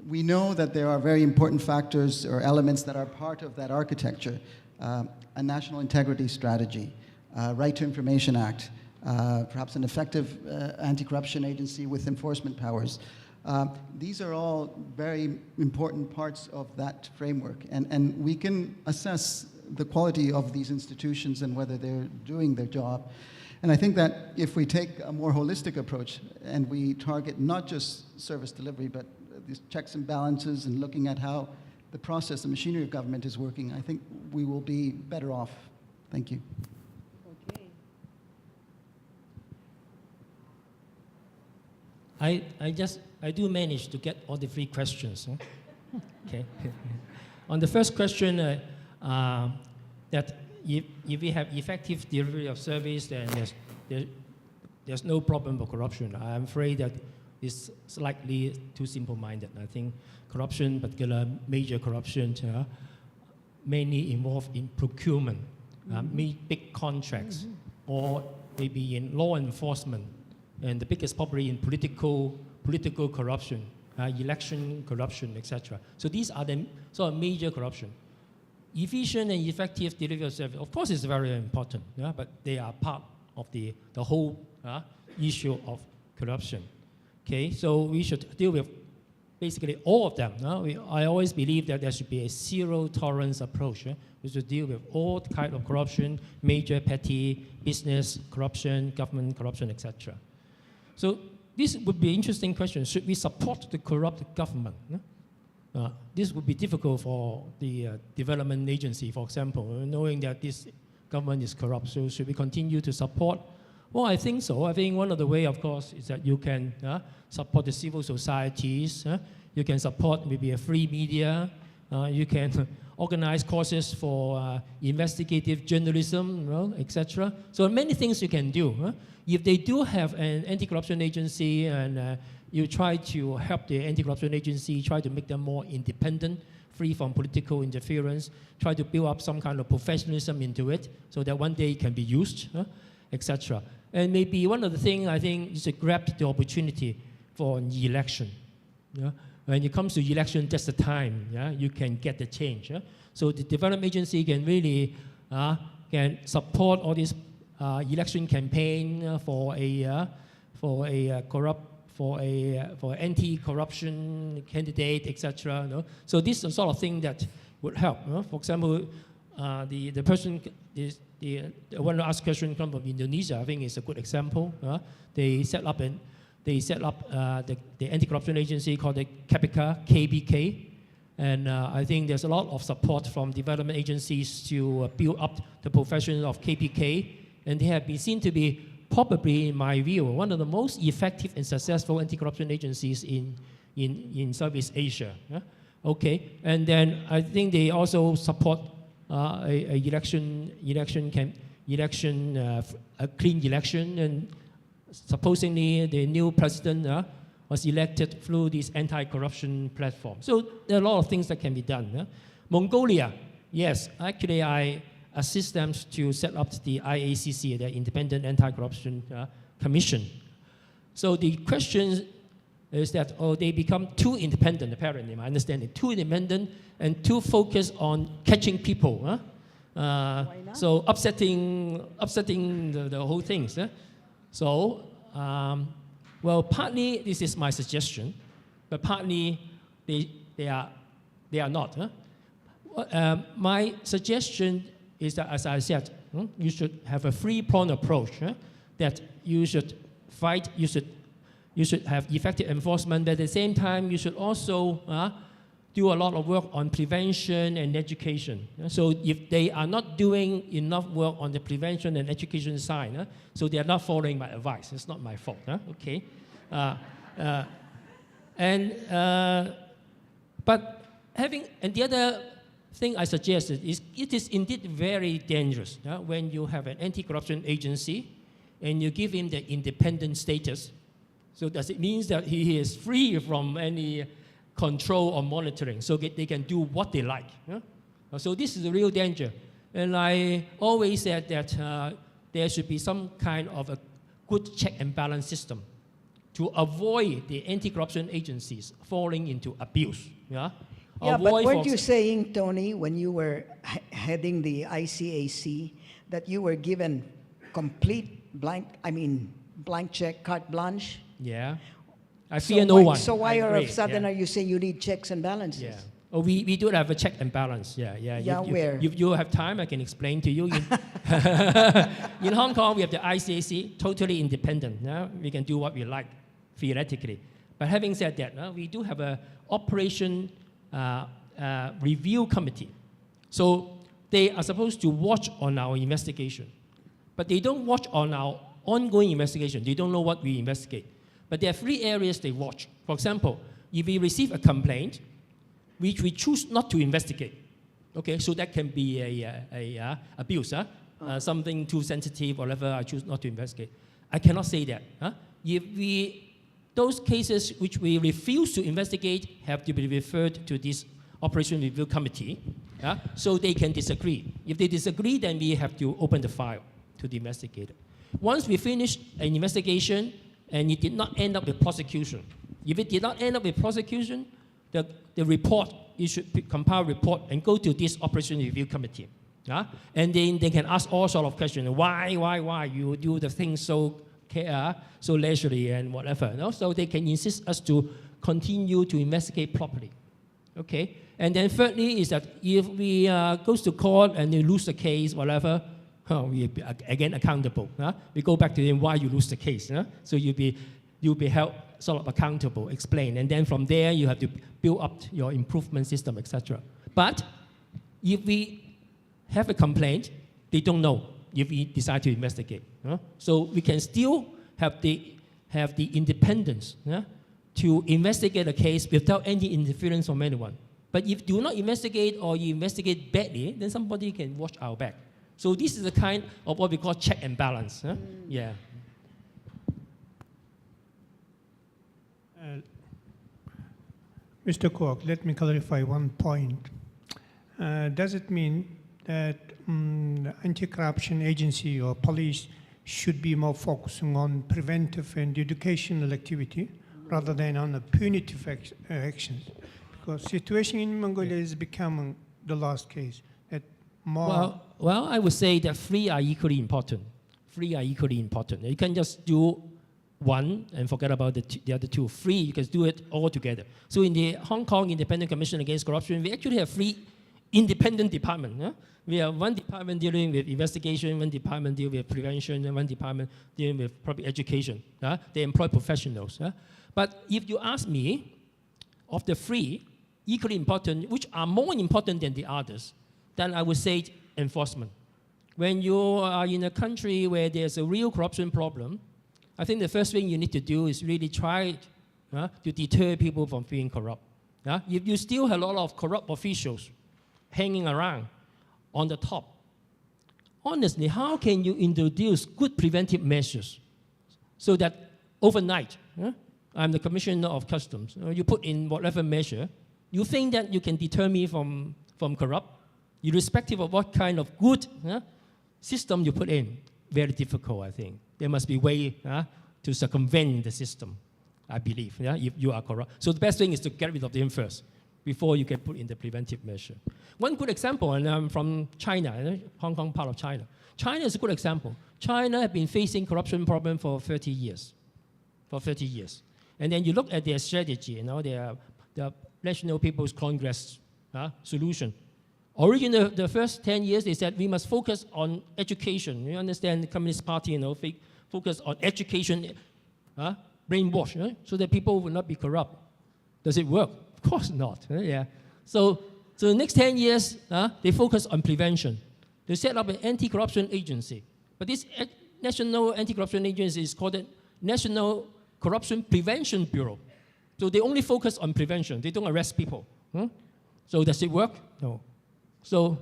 we know that there are very important factors or elements that are part of that architecture. A national integrity strategy, Right to Information Act, perhaps an effective anti-corruption agency with enforcement powers. These are all very important parts of that framework, and we can assess the quality of these institutions and whether they're doing their job. And I think that if we take a more holistic approach and we target not just service delivery, but these checks and balances and looking at how the process, the machinery of government is working, I think we will be better off. Thank you. Okay. I do manage to get all the 3 questions. Huh? Okay. On the first question, that if we have effective delivery of service, then there's no problem for corruption. I'm afraid that it's slightly too simple-minded. I think corruption, particular major corruption, mainly involved in procurement, big contracts, or maybe in law enforcement, and the biggest probably in political corruption, election corruption, etc. So these are the sort of major corruption. Efficient and effective delivery of service, of course, is very important, but they are part of the whole issue of corruption. Okay, so we should deal with basically all of them. I always believe that there should be a zero-tolerance approach. We should deal with all kinds of corruption, major, petty, business corruption, government corruption, etc. So this would be an interesting question. Should we support the corrupt government? This would be difficult for the development agency, for example, knowing that this government is corrupt. So should we continue to support? Well, I think so. I think one of the ways, of course, is that you can support the civil societies. You can support maybe a free media. You can organize courses for investigative journalism, etc. So many things you can do. If they do have an anti-corruption agency and you try to help the anti-corruption agency, try to make them more independent, free from political interference, try to build up some kind of professionalism into it so that one day it can be used, etc. And maybe one of the things I think is to grab the opportunity for an election. When it comes to election, that's the time you can get the change. So the development agency can really can support all this election campaign for anti-corruption candidate, etc. So this is the sort of thing that would help. For example, the person the one who asked question come from Indonesia. I think is a good example. They set up the anti-corruption agency called the KBK, and I think there's a lot of support from development agencies to build up the profession of KBK, and they have been seen to be probably, in my view, one of the most effective and successful anti-corruption agencies in Southeast Asia. Okay, and then I think they also support a clean election, and supposedly the new president was elected through this anti-corruption platform. So there are a lot of things that can be done. Mongolia, yes, actually I assist them to set up the IACC, the Independent Anti-Corruption Commission. So the question is that, they become too independent, apparently, my understanding, too independent and too focused on catching people. So upsetting the whole things. So, well, partly this is my suggestion, but partly they are not. My suggestion is that, as I said, you should have a three-pronged approach. That you should fight, you should have effective enforcement, but at the same time, you should also do a lot of work on prevention and education. So if they are not doing enough work on the prevention and education side, so they are not following my advice. It's not my fault. Okay. But the other thing I suggested is it is indeed very dangerous when you have an anti-corruption agency and you give him the independent status. So does it mean that he is free from any control or monitoring, so they can do what they like? So this is a real danger. And I always said that there should be some kind of a good check and balance system to avoid the anti-corruption agencies falling into abuse. Yeah, but weren't you saying, Tony, when you were heading the ICAC, that you were given complete blank check, carte blanche. Yeah. I So fear no why- one. So why I all of a agree, sudden yeah. are you saying you need checks and balances? Yeah. Oh, we do have a check and balance. Yeah, yeah. Yeah, If where? If you have time, I can explain to you. In Hong Kong, we have the ICAC, totally independent. Yeah? We can do what we like, theoretically. But having said that, we do have a operation review committee. So they are supposed to watch on our investigation. But they don't watch on our ongoing investigation. They don't know what we investigate. But there are 3 areas they watch. For example, if we receive a complaint, which we choose not to investigate, okay, so that can be a abuse, something too sensitive, whatever, I choose not to investigate. I cannot say that. If those cases which we refuse to investigate have to be referred to this Operation Review Committee, so they can disagree. If they disagree, then we have to open the file to the investigator. Once we finish an investigation and it did not end up with prosecution, if it did not end up with prosecution, the report, you should compile a report and go to this Operation Review Committee. And then they can ask all sort of questions. Why you do the thing so leisurely and whatever. So they can insist us to continue to investigate properly. Okay? And then thirdly is that if we goes to court and you lose the case, whatever, we again accountable. We go back to them why you lose the case. So you'll be held sort of accountable, explain. And then from there, you have to build up your improvement system, etc. But if we have a complaint, they don't know if we decide to investigate. So we can still have the independence to investigate a case without any interference from anyone. But if you do not investigate or you investigate badly, then somebody can watch our back. So this is the kind of what we call check and balance. Yeah. Mr. Kwok, let me clarify one point. Does it mean that the anti-corruption agency or police should be more focusing on preventive and educational activity rather than on the punitive actions? Because situation in Mongolia is becoming the last case. That more well, I would say that 3 are equally important. 3 are equally important. You can just do one and forget about the other 2. 3, you can do it all together. So in the Hong Kong Independent Commission Against Corruption, we actually have 3 independent departments. We have one department dealing with investigation, one department dealing with prevention, and one department dealing with public education. They employ professionals. But if you ask me, of the 3, equally important, which are more important than the others, then I would say enforcement. When you are in a country where there's a real corruption problem, I think the first thing you need to do is really try to deter people from being corrupt. If you still have a lot of corrupt officials hanging around on the top, honestly, how can you introduce good preventive measures so that overnight, I'm the Commissioner of Customs, you put in whatever measure, you think that you can deter me from corrupt, irrespective of what kind of good system you put in? Very difficult, I think. There must be a way to circumvent the system, I believe, if you are corrupt. So the best thing is to get rid of them first before you can put in the preventive measure. One good example, and I'm from China, Hong Kong part of China. China is a good example. China has been facing corruption problem for 30 years. And then you look at their strategy, their National People's Congress solution. Originally, the first 10 years, they said we must focus on education. You understand the Communist Party, focus on education, brainwash, so that people will not be corrupt. Does it work? Of course not. So the next 10 years, they focus on prevention. They set up an anti-corruption agency. But this National Anti-Corruption Agency is called the National Corruption Prevention Bureau. So they only focus on prevention. They don't arrest people. So does it work? No. So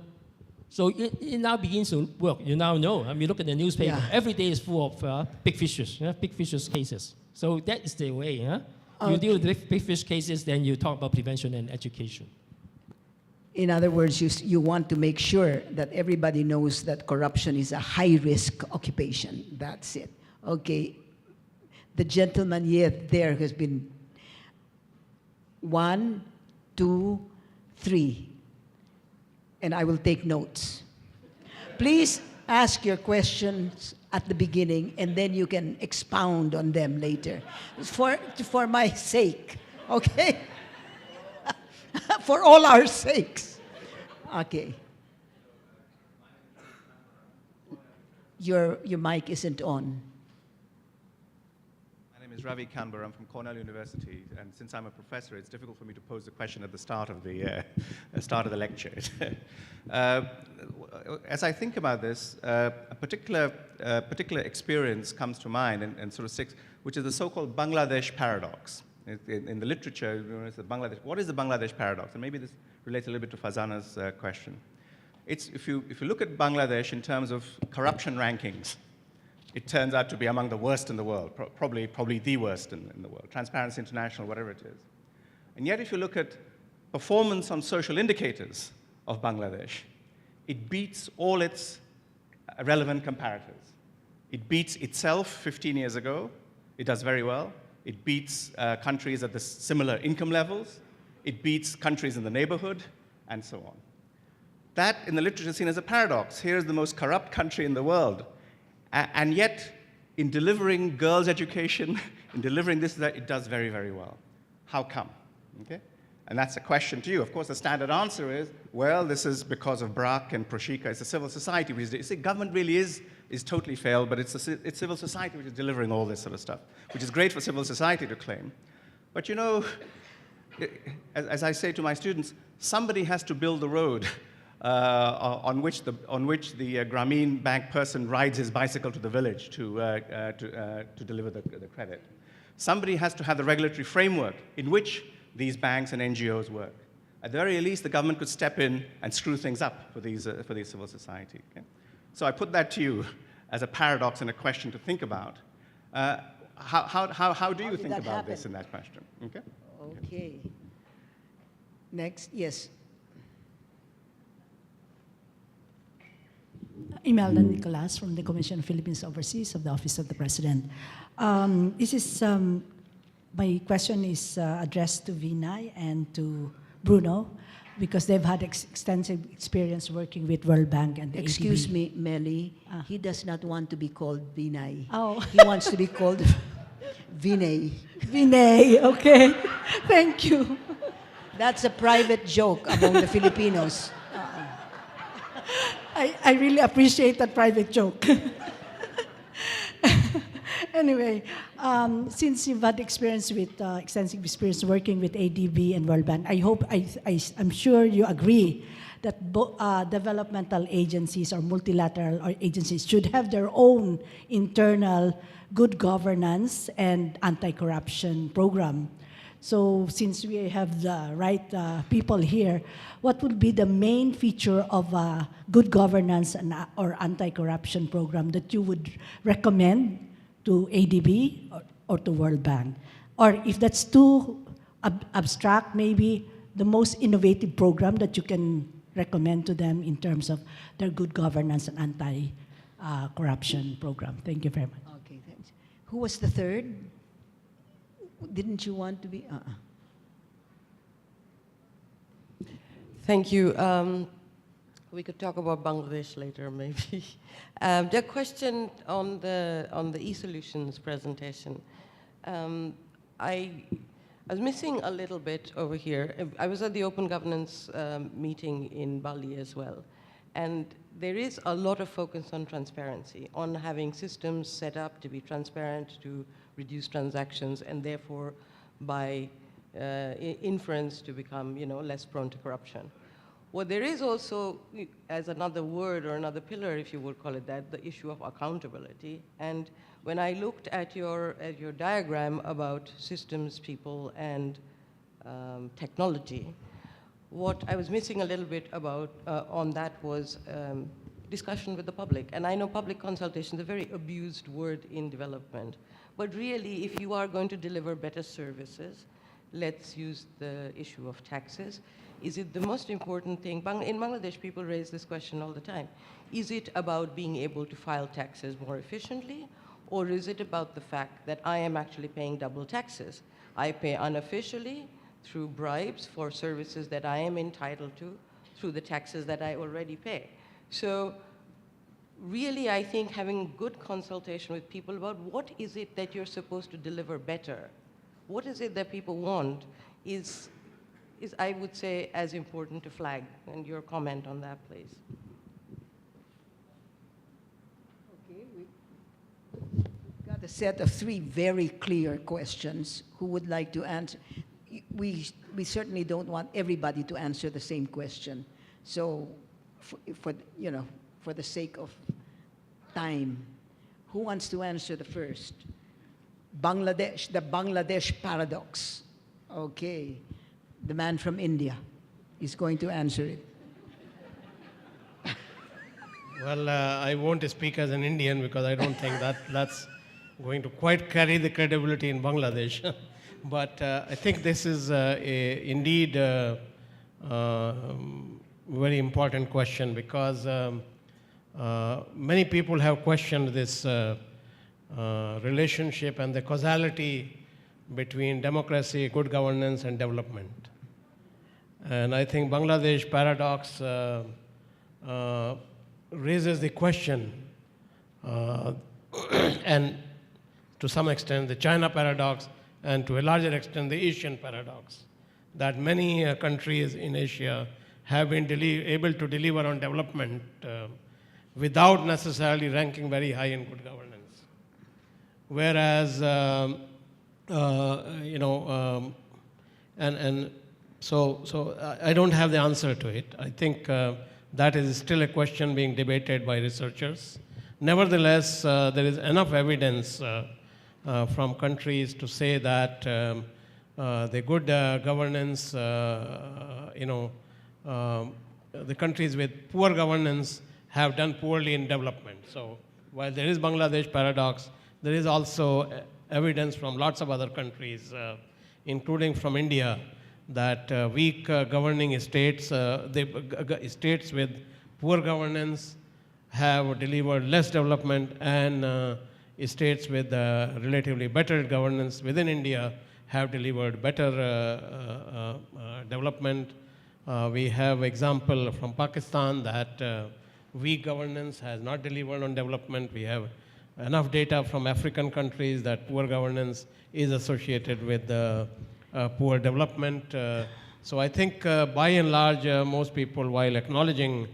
it now begins to work. You now know. I mean, look at the newspaper. Yeah. Every day is full of big fishes cases. So that is the way. Okay. You deal with big fish cases, then you talk about prevention and education. In other words, you want to make sure that everybody knows that corruption is a high-risk occupation. That's it. Okay. The gentleman there has been 1, 2, 3. And I will take notes. Please ask your questions at the beginning, and then you can expound on them later. For my sake, okay? For all our sakes. Okay. Your mic isn't on. My name is Ravi Kanbar. I'm from Cornell University, and since I'm a professor, it's difficult for me to pose the question at the start of the lecture. As I think about this, a particular experience comes to mind, and sort of six, which is the so-called Bangladesh paradox. In the literature, it's the Bangladesh. What is the Bangladesh paradox? And maybe this relates a little bit to Fazana's question. It's if you look at Bangladesh in terms of corruption rankings, it turns out to be among the worst in the world, probably the worst in the world, Transparency International, whatever it is. And yet if you look at performance on social indicators of Bangladesh, it beats all its relevant comparators. It beats itself 15 years ago. It does very well. It beats countries at the similar income levels. It beats countries in the neighborhood, and so on. That, in the literature, is seen as a paradox. Here is the most corrupt country in the world. And yet, in delivering girls' education, in delivering this, that, it does very, very well. How come? Okay? And that's a question to you. Of course, the standard answer is, well, this is because of BRAC and Proshika. It's a civil society. You see, government really is totally failed, but it's civil society which is delivering all this sort of stuff, which is great for civil society to claim. But you know, as I say to my students, somebody has to build the road on which the Grameen Bank person rides his bicycle to the village to deliver the credit. Somebody has to have the regulatory framework in which these banks and NGOs work. At the very least, the government could step in and screw things up for these civil society. Okay? So I put that to you as a paradox and a question to think about. How do you think about this in that question? Okay. Okay. Next, yes. Imelda Nicolas from the Commission on Philippines Overseas of the Office of the President. My question is addressed to Vinay and to Bruno, because they've had extensive experience working with World Bank and the Excuse ADB. me, Melly. He does not want to be called Vinay. Oh. He wants to be called Vinay. Vinay, okay. Thank you. That's a private joke among the Filipinos. I really appreciate that private joke. Anyway, since you've had experience with extensive experience working with ADB and World Bank, I'm sure you agree that developmental agencies or multilateral agencies should have their own internal good governance and anti-corruption program. So since we have the right people here, what would be the main feature of a good governance or anti-corruption program that you would recommend to ADB or to World Bank? Or if that's too abstract, maybe the most innovative program that you can recommend to them in terms of their good governance and anti-corruption program. Thank you very much. Okay, thanks. Who was the third? Didn't you want to be? Thank you. We could talk about Bangladesh later, maybe. The question on the e-solutions presentation, I was missing a little bit over here. I was at the Open Governance meeting in Bali as well, and there is a lot of focus on transparency, on having systems set up to be transparent, to reduce transactions, and therefore, by inference, to become less prone to corruption. Well, there is also, as another word or another pillar, if you would call it that, the issue of accountability. And when I looked at your diagram about systems, people, and technology, what I was missing a little bit about on that was discussion with the public. And I know public consultation is a very abused word in development. But really, if you are going to deliver better services, let's use the issue of taxes. Is it the most important thing? In Bangladesh, people raise this question all the time. Is it about being able to file taxes more efficiently? Or is it about the fact that I am actually paying double taxes? I pay unofficially through bribes for services that I am entitled to through the taxes that I already pay. So really, I think having good consultation with people about what is it that you're supposed to deliver better, what is it that people want, is I would say, as important to flag. And your comment on that, please. Okay, we've got a set of 3 very clear questions. Who would like to answer? We certainly don't want everybody to answer the same question. So, for the sake of time, who wants to answer the first? Bangladesh, the Bangladesh paradox. Okay, the man from India is going to answer it. Well, I won't speak as an Indian because I don't think that's going to quite carry the credibility in Bangladesh. But I think this is indeed a very important question, because many people have questioned this relationship and the causality between democracy, good governance, and development. And I think Bangladesh paradox raises the question, and to some extent the China paradox, and to a larger extent the Asian paradox, that many countries in Asia have been able to deliver on development without necessarily ranking very high in good governance. Whereas, so I don't have the answer to it. I think that is still a question being debated by researchers. Nevertheless, there is enough evidence from countries to say that the good governance, the countries with poor governance have done poorly in development. So while there is Bangladesh paradox, there is also evidence from lots of other countries, including from India, that weak governing states, states with poor governance have delivered less development, and states with relatively better governance within India have delivered better development. We have example from Pakistan that weak governance has not delivered on development. We have enough data from African countries that poor governance is associated with poor development. So I think by and large, most people, while acknowledging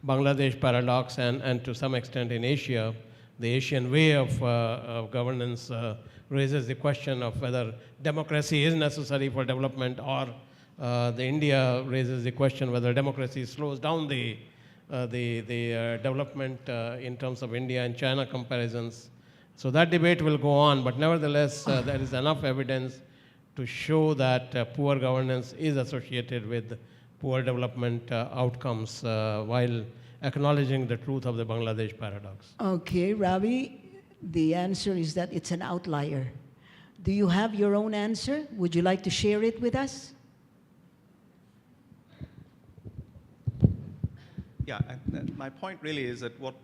Bangladesh paradox and to some extent in Asia, the Asian way of governance raises the question of whether democracy is necessary for development, or the India raises the question whether democracy slows down the development in terms of India and China comparisons. So that debate will go on, but nevertheless, there is enough evidence to show that poor governance is associated with poor development outcomes, while acknowledging the truth of the Bangladesh paradox. Okay, Ravi, the answer is that it's an outlier. Do you have your own answer? Would you like to share it with us? Yeah, my point really is that what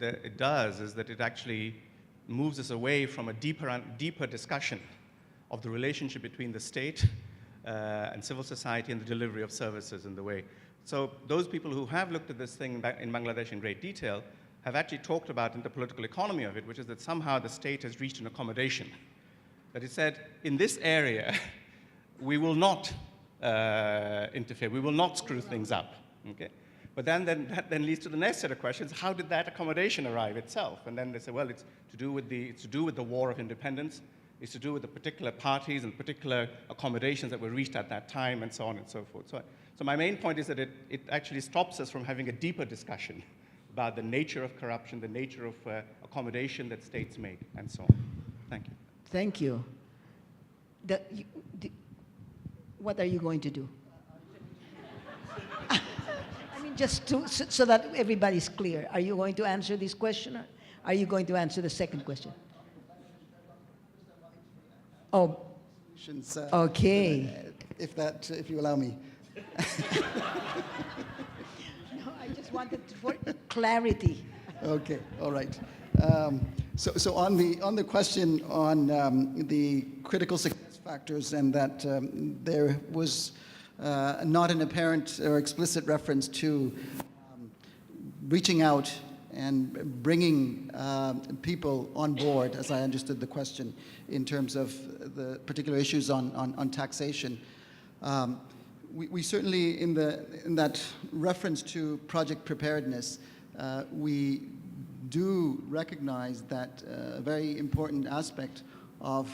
it does is that it actually moves us away from a deeper discussion of the relationship between the state and civil society and the delivery of services in the way. So those people who have looked at this thing in Bangladesh in great detail have actually talked about the political economy of it, which is that somehow the state has reached an accommodation. That it said, in this area, we will not interfere, we will not screw things up, okay? But that then leads to the next set of questions. How did that accommodation arrive itself? And then they say, well, it's to do with the war of independence. It's to do with the particular parties and particular accommodations that were reached at that time, and so on and so forth. So my main point is that it actually stops us from having a deeper discussion about the nature of corruption, the nature of accommodation that states make, and so on. Thank you. Thank you. What are you going to do? Just so that everybody's clear, are you going to answer this question, or are you going to answer the second question? Oh, okay. If you allow me. No, I just wanted for clarity. Okay, all right. So on the question on the critical success factors, and that there was not an apparent or explicit reference to reaching out and bringing people on board, as I understood the question, in terms of the particular issues on taxation. We certainly, in that reference to project preparedness, we do recognize that a very important aspect of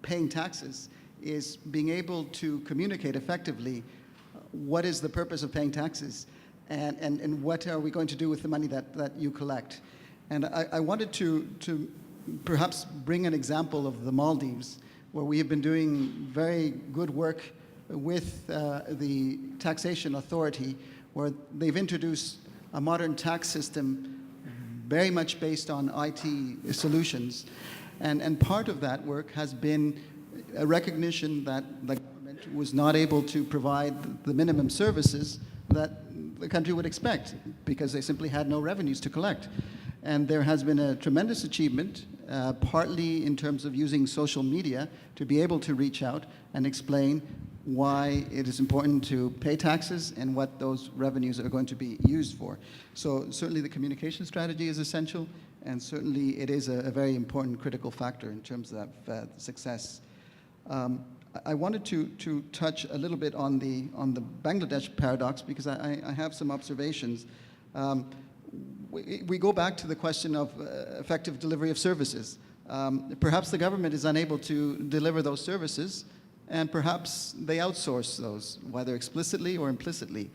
paying taxes is being able to communicate effectively what is the purpose of paying taxes and what are we going to do with the money that you collect. And I wanted to perhaps bring an example of the Maldives, where we have been doing very good work with the taxation authority, where they've introduced a modern tax system very much based on IT solutions. And part of that work has been a recognition that the government was not able to provide the minimum services that the country would expect, because they simply had no revenues to collect. And there has been a tremendous achievement, partly in terms of using social media to be able to reach out and explain why it is important to pay taxes and what those revenues are going to be used for. So certainly the communication strategy is essential, and certainly it is a very important critical factor in terms of success. I wanted to touch a little bit on the Bangladesh paradox, because I have some observations. We go back to the question of effective delivery of services. Perhaps the government is unable to deliver those services, and perhaps they outsource those, whether explicitly or implicitly.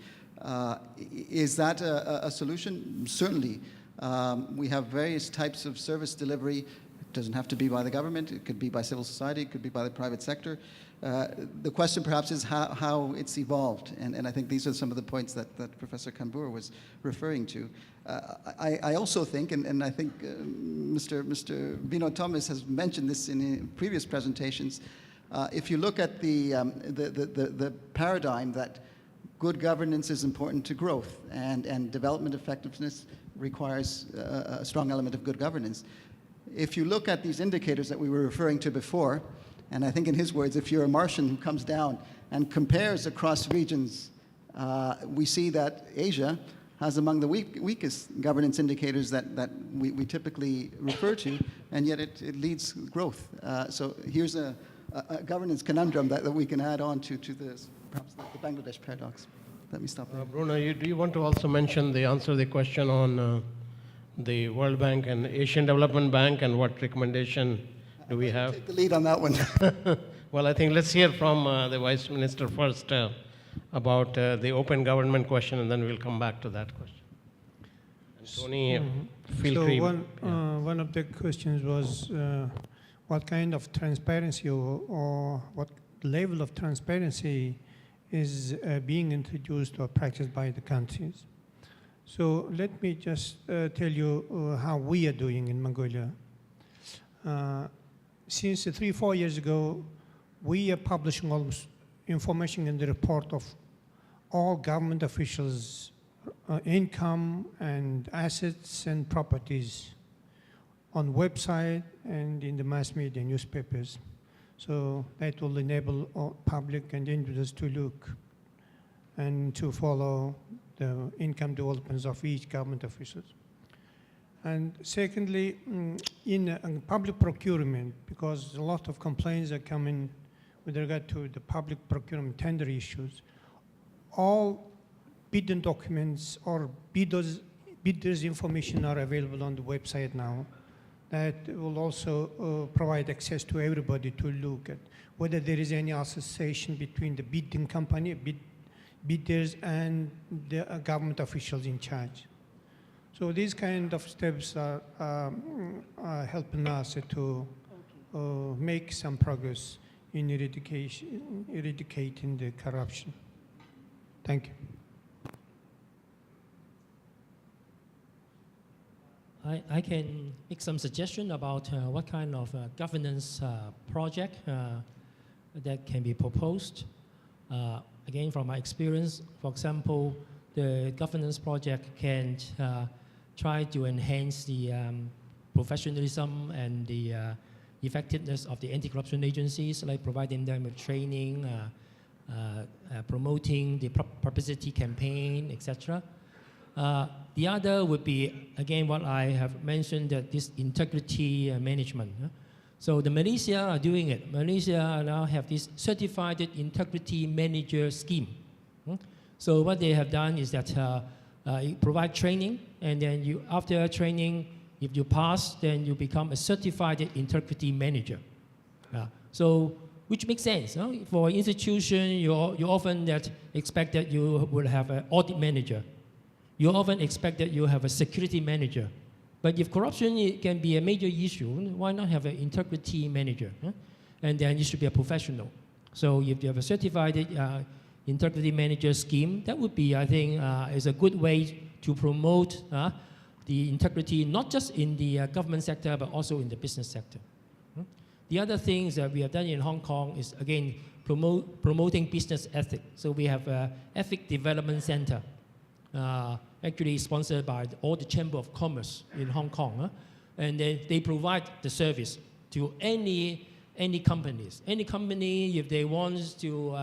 Is that a solution? Certainly. We have various types of service delivery. It doesn't have to be by the government. It could be by civil society. It could be by the private sector. The question perhaps is how it's evolved. And I think these are some of the points that Professor Kambur was referring to. I also think, and I think Mr. Vinod Thomas has mentioned this in previous presentations, if you look at the paradigm that good governance is important to growth and development effectiveness requires a strong element of good governance. If you look at these indicators that we were referring to before, and I think in his words, if you're a Martian who comes down and compares across regions, we see that Asia has among the weakest governance indicators that we typically refer to, and yet it leads growth. So here's a governance conundrum that we can add on to this, perhaps the Bangladesh paradox. Let me stop there. Bruno, do you want to also mention answer the question on the World Bank and Asian Development Bank, and what recommendation do we have? Take the lead on that one. Well, I think let's hear from the Vice Minister first about the open government question, and then we'll come back to that question. And Tony, feel free. One of the questions was what kind of transparency or what level of transparency is being introduced or practiced by the countries. So let me just tell you how we are doing in Mongolia. Since 3-4 years ago, we are publishing almost information in the report of all government officials' income and assets and properties on website and in the mass media, newspapers. So that will enable all public and individuals to look and to follow the income developments of each government officials. And secondly, in public procurement, because a lot of complaints are coming with regard to the public procurement tender issues, all bidding documents or bidders information are available on the website now. That will also provide access to everybody to look at whether there is any association between the bidding company, bidders, and the government officials in charge. So these kind of steps are helping us to make some progress in eradicating the corruption. Thank you. I can make some suggestion about what kind of governance project that can be proposed. Again, from my experience, for example, the governance project can try to enhance the professionalism and the effectiveness of the anti-corruption agencies, like providing them with training, promoting the publicity campaign, etc. The other would be, again, what I have mentioned, that this integrity management. So the Malaysia are doing it. Malaysia now have this certified integrity manager scheme. So what they have done is that you provide training, and then you, after training, if you pass, then you become a certified integrity manager. So, which makes sense. For an institution, you often expect that you will have an audit manager. You often expect that you have a security manager. But if corruption can be a major issue, why not have an integrity manager? And then you should be a professional. So if you have a certified integrity manager scheme, that would be, I think, is a good way to promote the integrity, not just in the government sector, but also in the business sector. The other things that we have done in Hong Kong is, again, promoting business ethics. So we have an Ethic Development Center, actually sponsored by all the Chamber of Commerce in Hong Kong. And they provide the service to any companies. Any company, if they wants to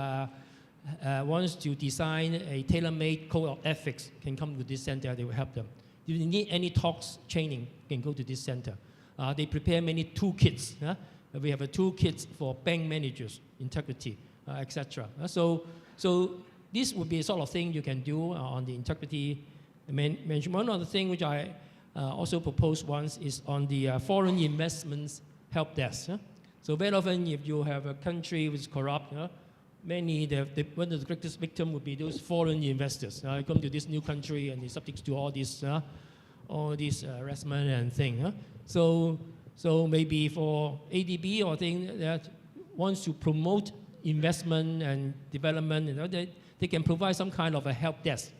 design a tailor-made code of ethics, can come to this center, they will help them. If you need any talks, training, can go to this center. They prepare many toolkits. We have a toolkit for bank managers, integrity, etc. So this would be a sort of thing you can do on the integrity management. One other thing which I also proposed once is on the foreign investments help desk. So very often, if you have a country which is corrupt, one of the greatest victims would be those foreign investors. Come to this new country and they're subject to all this harassment and thing. So maybe for ADB or thing that wants to promote investment and development, they can provide some kind of a help desk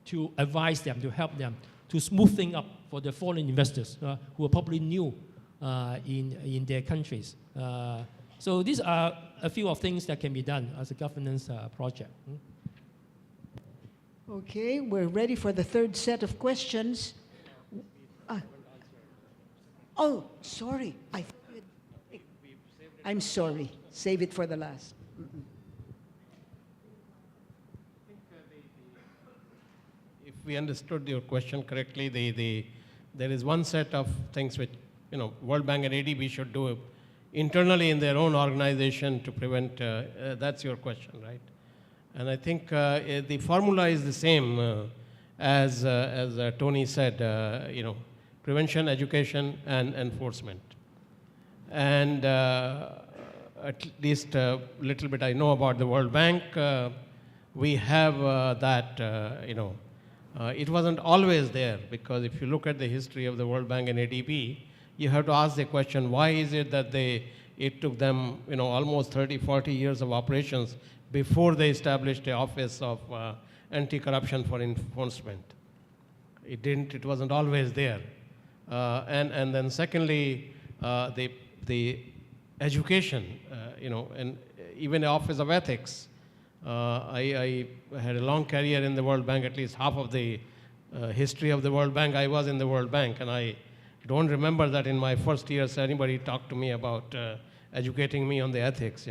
to advise them, to help them, to smooth things up for the foreign investors who are probably new in their countries. So these are a few of things that can be done as a governance project. Okay, we're ready for the third set of questions. Oh, sorry. I'm sorry. Save it for the last. If we understood your question correctly, there is one set of things which World Bank and ADB should do internally in their own organization to prevent. That's your question, right? And I think the formula is the same as Tony said. Prevention, education, and enforcement. And at least a little bit I know about the World Bank. We have that, it wasn't always there, because if you look at the history of the World Bank and ADB, you have to ask the question, why is it that it took them almost 30, 40 years of operations before they established the Office of Anti-Corruption for Enforcement? It wasn't always there. And then secondly, the education, and even the Office of Ethics. I had a long career in the World Bank, at least half of the history of the World Bank I was in the World Bank, and I don't remember that in my first years anybody talked to me about educating me on the ethics.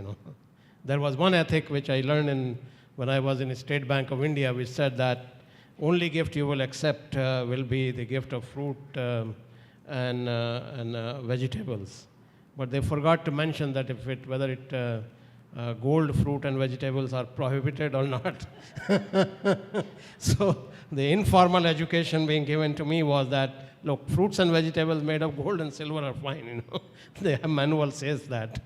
There was one ethic which I learned when I was in the State Bank of India, which said that only gift you will accept will be the gift of fruit and vegetables. But they forgot to mention that whether gold, fruit, and vegetables are prohibited or not. So the informal education being given to me was that, look, fruits and vegetables made of gold and silver are fine. The manual says that.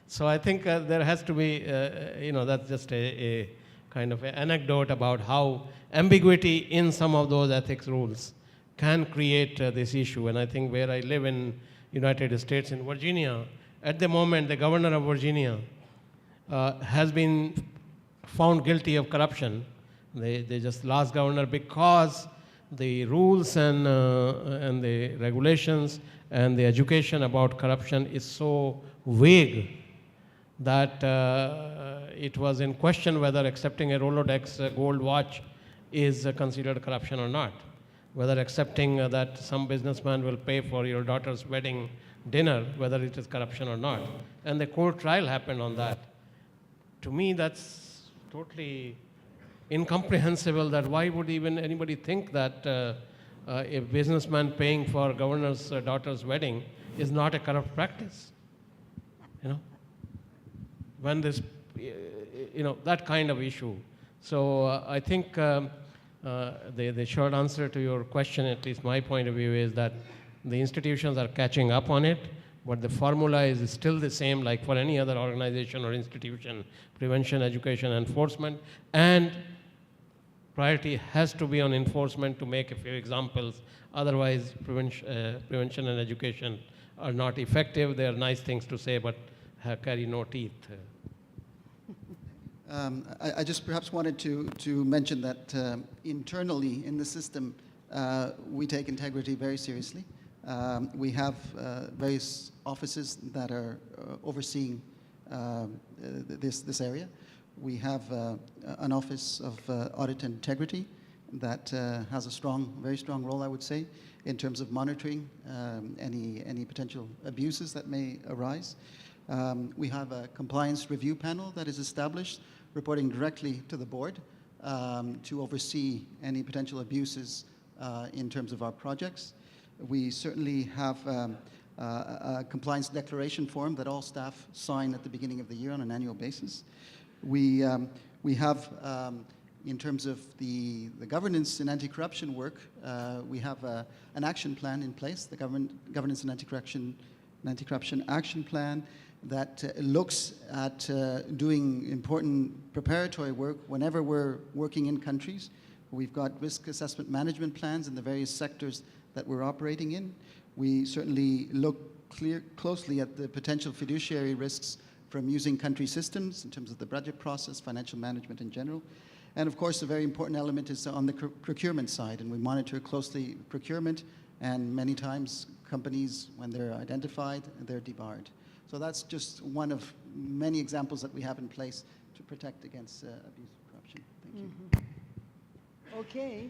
So I think there has to be, that's just a kind of an anecdote about how ambiguity in some of those ethics rules can create this issue. And I think where I live in United States, in Virginia, at the moment, the governor of Virginia has been found guilty of corruption. They just lost governor because the rules and the regulations and the education about corruption is so vague that it was in question whether accepting a Rolodex gold watch is considered corruption or not, whether accepting that some businessman will pay for your daughter's wedding dinner, whether it is corruption or not. And the court trial happened on that. To me, that's totally incomprehensible that why would even anybody think that a businessman paying for governor's daughter's wedding is not a corrupt practice. You know, when this, that kind of issue. So I think the short answer to your question, at least my point of view, is that the institutions are catching up on it, but the formula is still the same like for any other organization or institution: prevention, education, enforcement, and priority has to be on enforcement, to make a few examples. Otherwise, prevention and education are not effective. They are nice things to say, but carry no teeth. I just perhaps wanted to mention that internally in the system, we take integrity very seriously. We have various offices that are overseeing this area. We have an office of audit and integrity that has a very strong role, I would say, in terms of monitoring any potential abuses that may arise. We have a compliance review panel that is established, reporting directly to the board to oversee any potential abuses in terms of our projects. We certainly have a compliance declaration form that all staff sign at the beginning of the year on an annual basis. We have, in terms of the governance and anti-corruption work, we have an action plan in place, the Governance and Anti-Corruption Action Plan, that looks at doing important preparatory work whenever we're working in countries. We've got risk assessment management plans in the various sectors that we're operating in. We certainly look closely at the potential fiduciary risks from using country systems in terms of the budget process, financial management in general. And of course, a very important element is on the procurement side, and we monitor closely procurement, and many times companies, when they're identified, they're debarred. So that's just one of many examples that we have in place to protect against abuse of corruption. Thank you. Okay.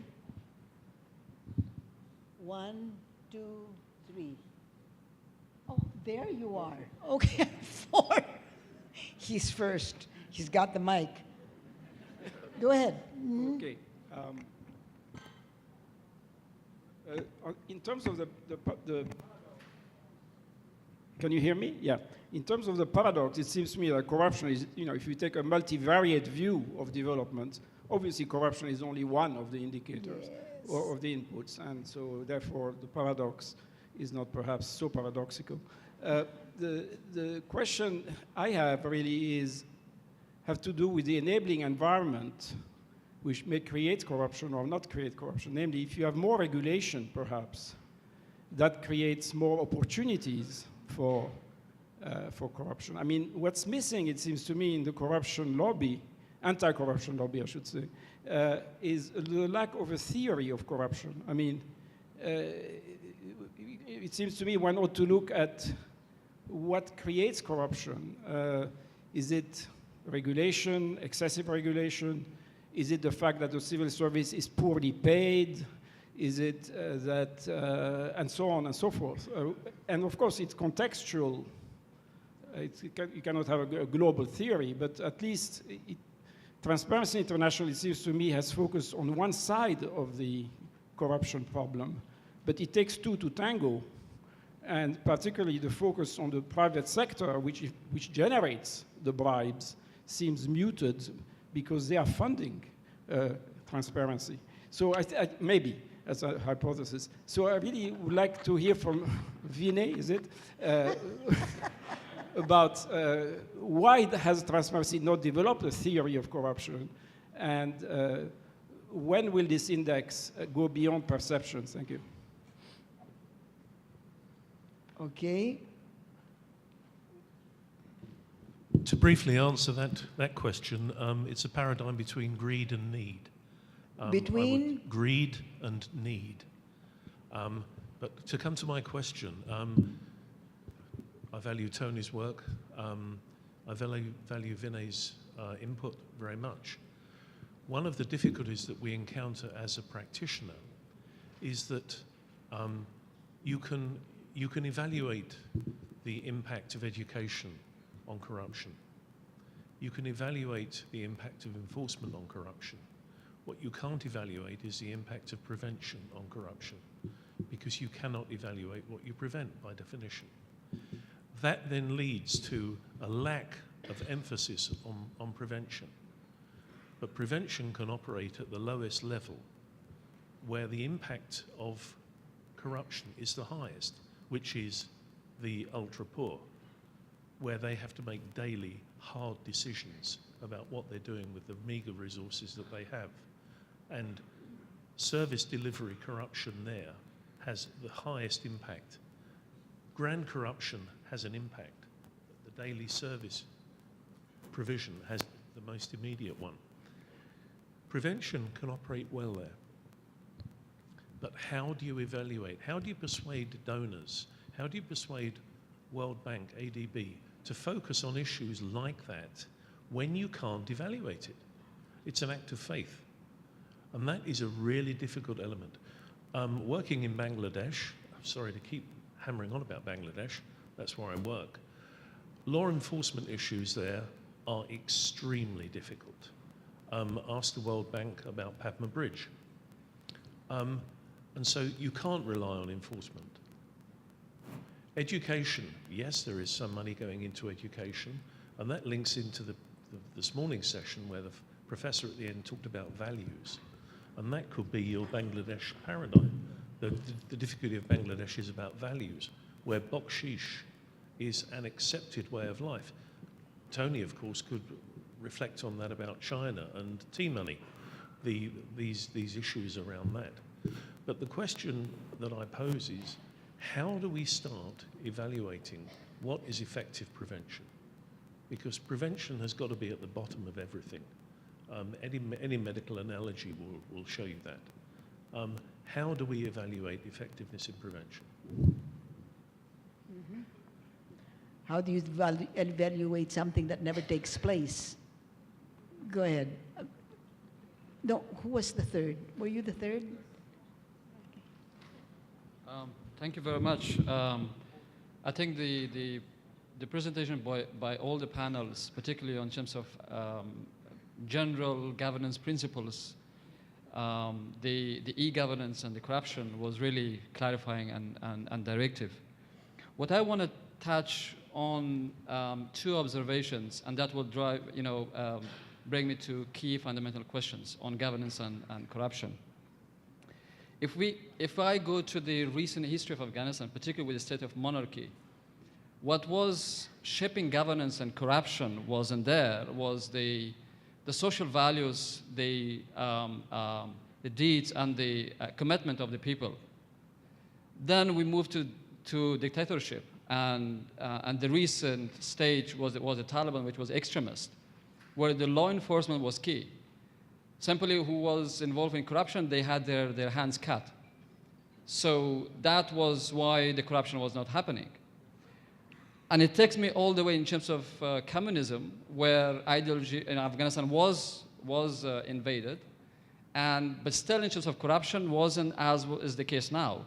1, 2, 3. Oh, there you are. Okay, 4. He's first. He's got the mic. Go ahead. Okay. In terms of the can you hear me? Yeah. In terms of the paradox, it seems to me that corruption is, if you take a multivariate view of development, obviously corruption is only one of the indicators or of the inputs, and so therefore the paradox is not perhaps so paradoxical. The question I have really have to do with the enabling environment which may create corruption or not create corruption. Namely, if you have more regulation, perhaps, that creates more opportunities for corruption. I mean, what's missing, it seems to me, in the corruption lobby, anti-corruption lobby, I should say, is the lack of a theory of corruption. I mean, it seems to me one ought to look at what creates corruption. Is it regulation, excessive regulation? Is it the fact that the civil service is poorly paid? Is it that, and so on and so forth. And of course, it's contextual. You cannot have a global theory, but at least Transparency International, it seems to me, has focused on one side of the corruption problem, but it takes two to tango. And particularly the focus on the private sector, which generates the bribes, seems muted because they are funding transparency. So maybe, as a hypothesis. So I really would like to hear from Vinay, is it? About why has transparency not developed a theory of corruption? And when will this index go beyond perceptions? Thank you. Okay. To briefly answer that question, it's a paradigm between greed and need. Between? Greed and need. But to come to my question, I value Tony's work. I value Vinay's input very much. One of the difficulties that we encounter as a practitioner is that you can evaluate the impact of education on corruption. You can evaluate the impact of enforcement on corruption. What you can't evaluate is the impact of prevention on corruption, because you cannot evaluate what you prevent by definition. That then leads to a lack of emphasis on prevention. But prevention can operate at the lowest level, where the impact of corruption is the highest, which is the ultra-poor, where they have to make daily hard decisions about what they're doing with the meager resources that they have. And service delivery corruption there has the highest impact. Grand corruption has an impact. The daily service provision has the most immediate one. Prevention can operate well there. But how do you evaluate? How do you persuade donors? How do you persuade World Bank, ADB, to focus on issues like that when you can't evaluate it? It's an act of faith. And that is a really difficult element. Working in Bangladesh, I'm sorry to keep hammering on about Bangladesh, that's where I work. Law enforcement issues there are extremely difficult. Ask the World Bank about Padma Bridge. And so you can't rely on enforcement. Education, yes, there is some money going into education, and that links into this morning's session where the professor at the end talked about values. And that could be your Bangladesh paradigm. The difficulty of Bangladesh is about values, where bakshish is an accepted way of life. Tony, of course, could reflect on that about China and tea money, these issues around that. But the question that I pose is, how do we start evaluating what is effective prevention? Because prevention has got to be at the bottom of everything. Any medical analogy will show you that. How do we evaluate effectiveness in prevention? Mm-hmm. How do you evaluate something that never takes place? Go ahead. No, who was the third? Were you the third? Thank you very much. I think the presentation by all the panels, particularly on terms of general governance principles, the e-governance and the corruption was really clarifying and directive. What I want to touch on two observations, and that will drive, bring me to key fundamental questions on governance and corruption. If I go to the recent history of Afghanistan, particularly with the state of monarchy, what was shaping governance and corruption wasn't there, was the social values, the deeds, and the commitment of the people. Then we moved to dictatorship, and the recent stage was the Taliban, which was extremist, where the law enforcement was key. Somebody who was involved in corruption, they had their hands cut. So that was why the corruption was not happening. And it takes me all the way in terms of communism, where ideology in Afghanistan was invaded, but still in terms of corruption wasn't as is the case now.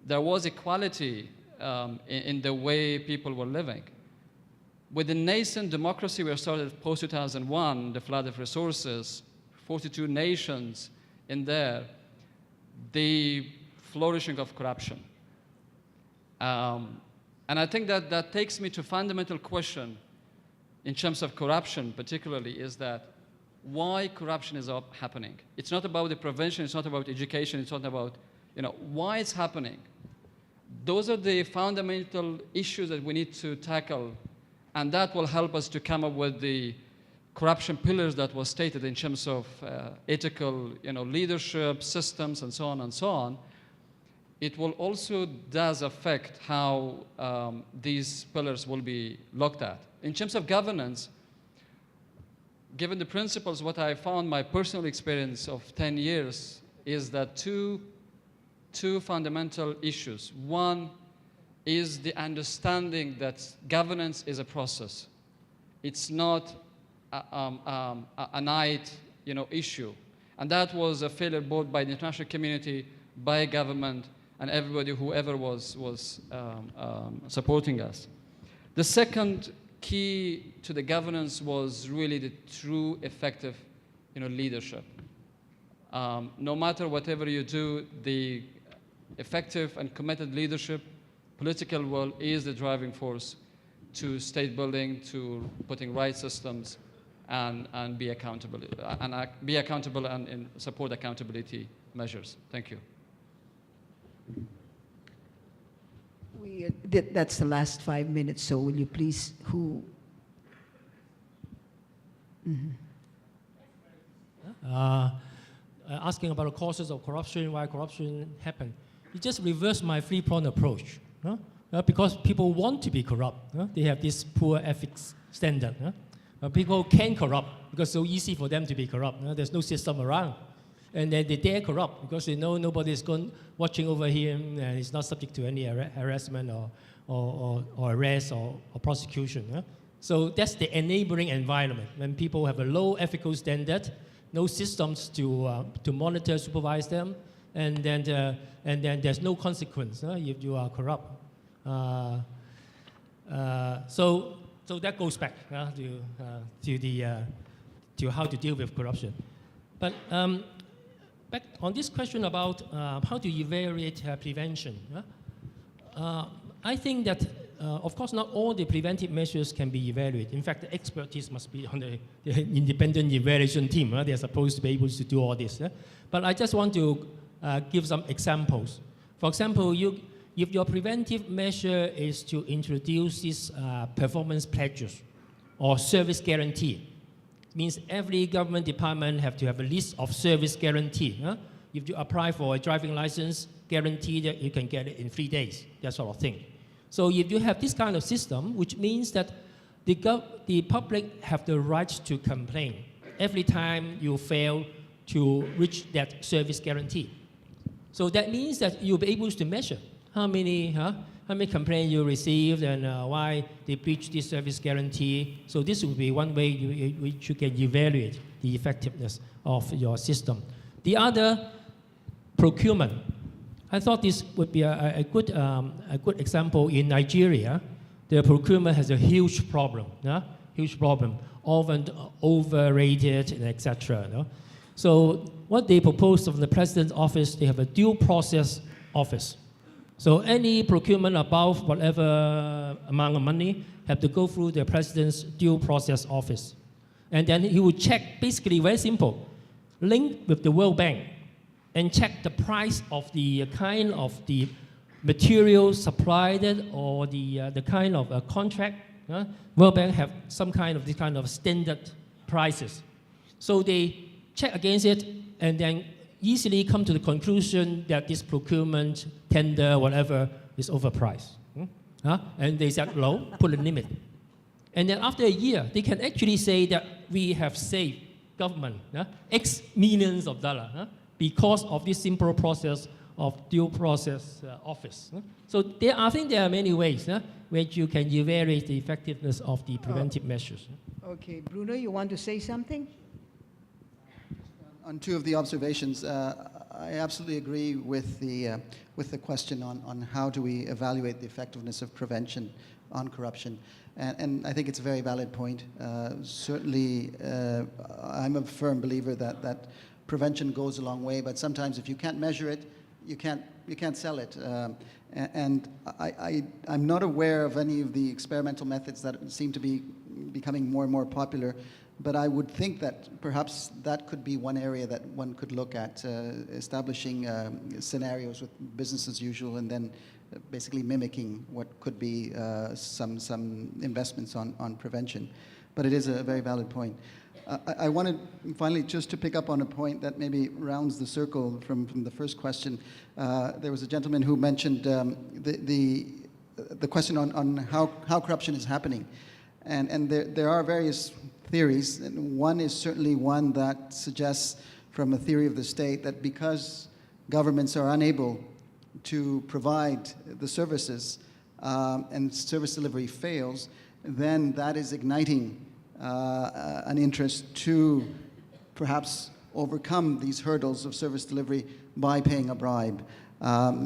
There was equality in the way people were living. With the nascent democracy we started post-2001, the flood of resources, 42 nations in there, the flourishing of corruption. And I think that takes me to a fundamental question in terms of corruption particularly, is that why corruption is happening. It's not about the prevention, it's not about education, it's not about why it's happening. Those are the fundamental issues that we need to tackle, and that will help us to come up with the corruption pillars that was stated in terms of ethical leadership, systems, and so on and so on. It will also does affect how these pillars will be looked at. In terms of governance, given the principles, what I found my personal experience of 10 years is that two fundamental issues. One is the understanding that governance is a process. It's not a night issue. And that was a failure both by the international community, by government, and everybody, whoever was supporting us. The second key to the governance was really the true effective leadership. No matter whatever you do, the effective and committed leadership, political will is the driving force to state building, to putting right systems, and be accountable, and support accountability measures. Thank you. That's the last 5 minutes, so will you please, who? Asking about the causes of corruption, why corruption happened. You just reverse my three-pronged approach. Because people want to be corrupt. They have this poor ethics standard. People can corrupt because it's so easy for them to be corrupt. There's no system around. And then they dare corrupt because they know nobody is watching over him and he's not subject to any harassment or arrest or prosecution. So that's the enabling environment. When people have a low ethical standard, no systems to monitor, supervise them, and then there's no consequence if you are corrupt. So that goes back to how to deal with corruption. But back on this question about how to evaluate prevention, I think that, of course, not all the preventive measures can be evaluated. In fact, the expertise must be on the independent evaluation team. They're supposed to be able to do all this. But I just want to give some examples. For example, if your preventive measure is to introduce these performance pledges or service guarantee, it means every government department have to have a list of service guarantee. If you apply for a driving license, guarantee that you can get it in 3 days, that sort of thing. So if you have this kind of system, which means that the public have the right to complain every time you fail to reach that service guarantee. So that means that you'll be able to measure how many complaints you received and why they breached this service guarantee. So this would be one way you can evaluate the effectiveness of your system. The other, procurement. I thought this would be a good example. In Nigeria, the procurement has a huge problem, often overrated, and etc. So what they proposed from the president's office, they have a due process office. So any procurement above whatever amount of money have to go through the president's due process office. And then he would check, basically very simple, link with the World Bank and check the price of the kind of the material supplied or the kind of a contract. World Bank have some kind of this kind of standard prices. So they check against it and then easily come to the conclusion that this procurement, tender, whatever, is overpriced. And they said, no, put a limit. And then after a year, they can actually say that we have saved government X millions of dollars because of this simple process of due process office. So I think there are many ways which you can evaluate the effectiveness of the preventive measures. Okay, Bruno, you want to say something? On two of the observations, I absolutely agree with the question on how do we evaluate the effectiveness of prevention on corruption. And I think it's a very valid point. Certainly, I'm a firm believer that prevention goes a long way, but sometimes if you can't measure it, you can't sell it. And I'm not aware of any of the experimental methods that seem to be becoming more and more popular. But I would think that perhaps that could be one area that one could look at, establishing scenarios with business as usual and then basically mimicking what could be some investments on prevention. But it is a very valid point. I wanted finally just to pick up on a point that maybe rounds the circle from the first question. There was a gentleman who mentioned the question on how corruption is happening. And there are various theories, and one is certainly one that suggests from a theory of the state that because governments are unable to provide the services and service delivery fails, then that is igniting an interest to perhaps overcome these hurdles of service delivery by paying a bribe.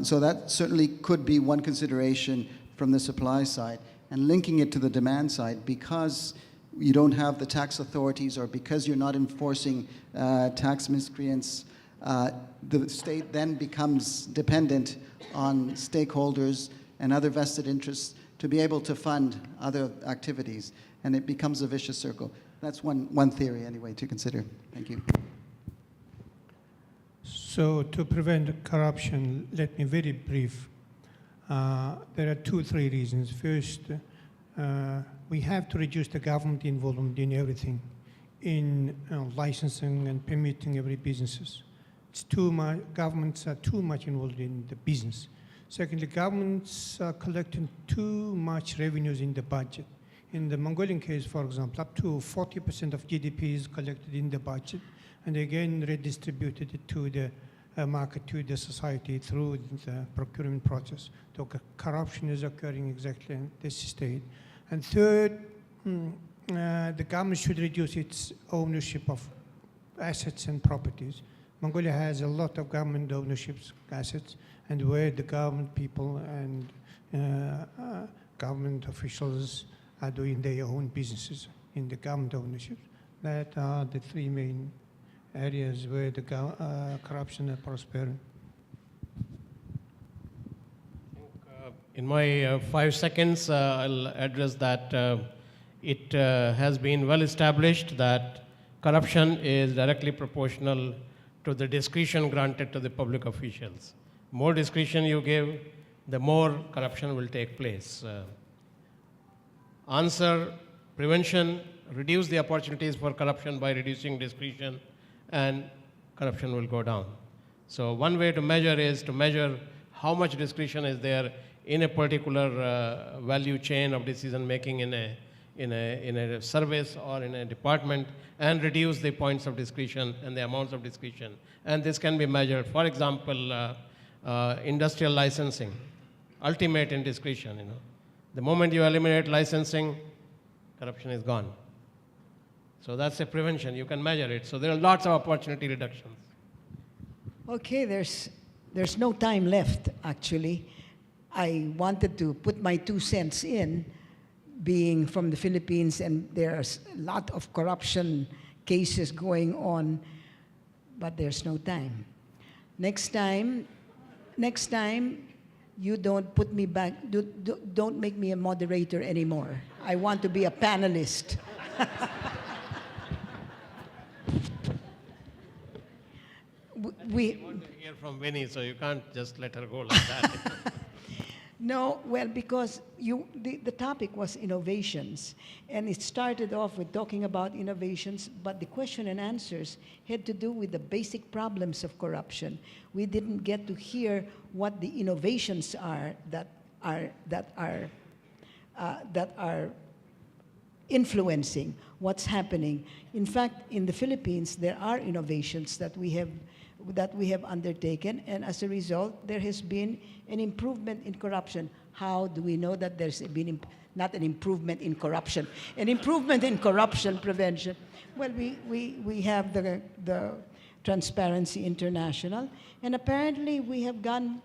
So that certainly could be one consideration from the supply side. And linking it to the demand side, because you don't have the tax authorities or because you're not enforcing tax miscreants, the state then becomes dependent on stakeholders and other vested interests to be able to fund other activities, and it becomes a vicious circle. That's one theory, anyway, to consider. Thank you. So to prevent corruption, let me very brief. There are 2-3 reasons. First, we have to reduce the government involvement in everything, in licensing and permitting every businesses. It's too much. Governments are too much involved in the business. Secondly, governments are collecting too much revenues in the budget. In the Mongolian case, for example, up to 40% of GDP is collected in the budget, and again redistributed to the market, to the society through the procurement process. So corruption is occurring exactly in this state. And third, the government should reduce its ownership of assets and properties. Mongolia has a lot of government ownership assets, and where the government people and government officials are doing their own businesses in the government ownership. That are the 3 main areas where the corruption is prospering. In my 5 seconds, I'll address that it has been well established that corruption is directly proportional to the discretion granted to the public officials. More discretion you give, the more corruption will take place. Answer, prevention, reduce the opportunities for corruption by reducing discretion, and corruption will go down. So one way to measure is to measure how much discretion is there in a particular value chain of decision making in a service or in a department, and reduce the points of discretion and the amounts of discretion. And this can be measured. For example, industrial licensing, ultimate in discretion. The moment you eliminate licensing, corruption is gone. So that's a prevention. You can measure it. So there are lots of opportunity reductions. Okay, there's no time left, actually. I wanted to put my 2 cents in, being from the Philippines, and there's a lot of corruption cases going on, but there's no time. Next time, you don't put me back, don't make me a moderator anymore. I want to be a panelist. We want to hear from Vinny, so you can't just let her go like that. No, well, because the topic was innovations, and it started off with talking about innovations, but the question and answers had to do with the basic problems of corruption. We didn't get to hear what the innovations are that are influencing what's happening. In fact, in the Philippines, there are innovations that we have undertaken, and as a result, there has been an improvement in corruption. How do we know that there's been not an improvement in corruption, an improvement in corruption prevention? Well, we have the Transparency International, and apparently we have gone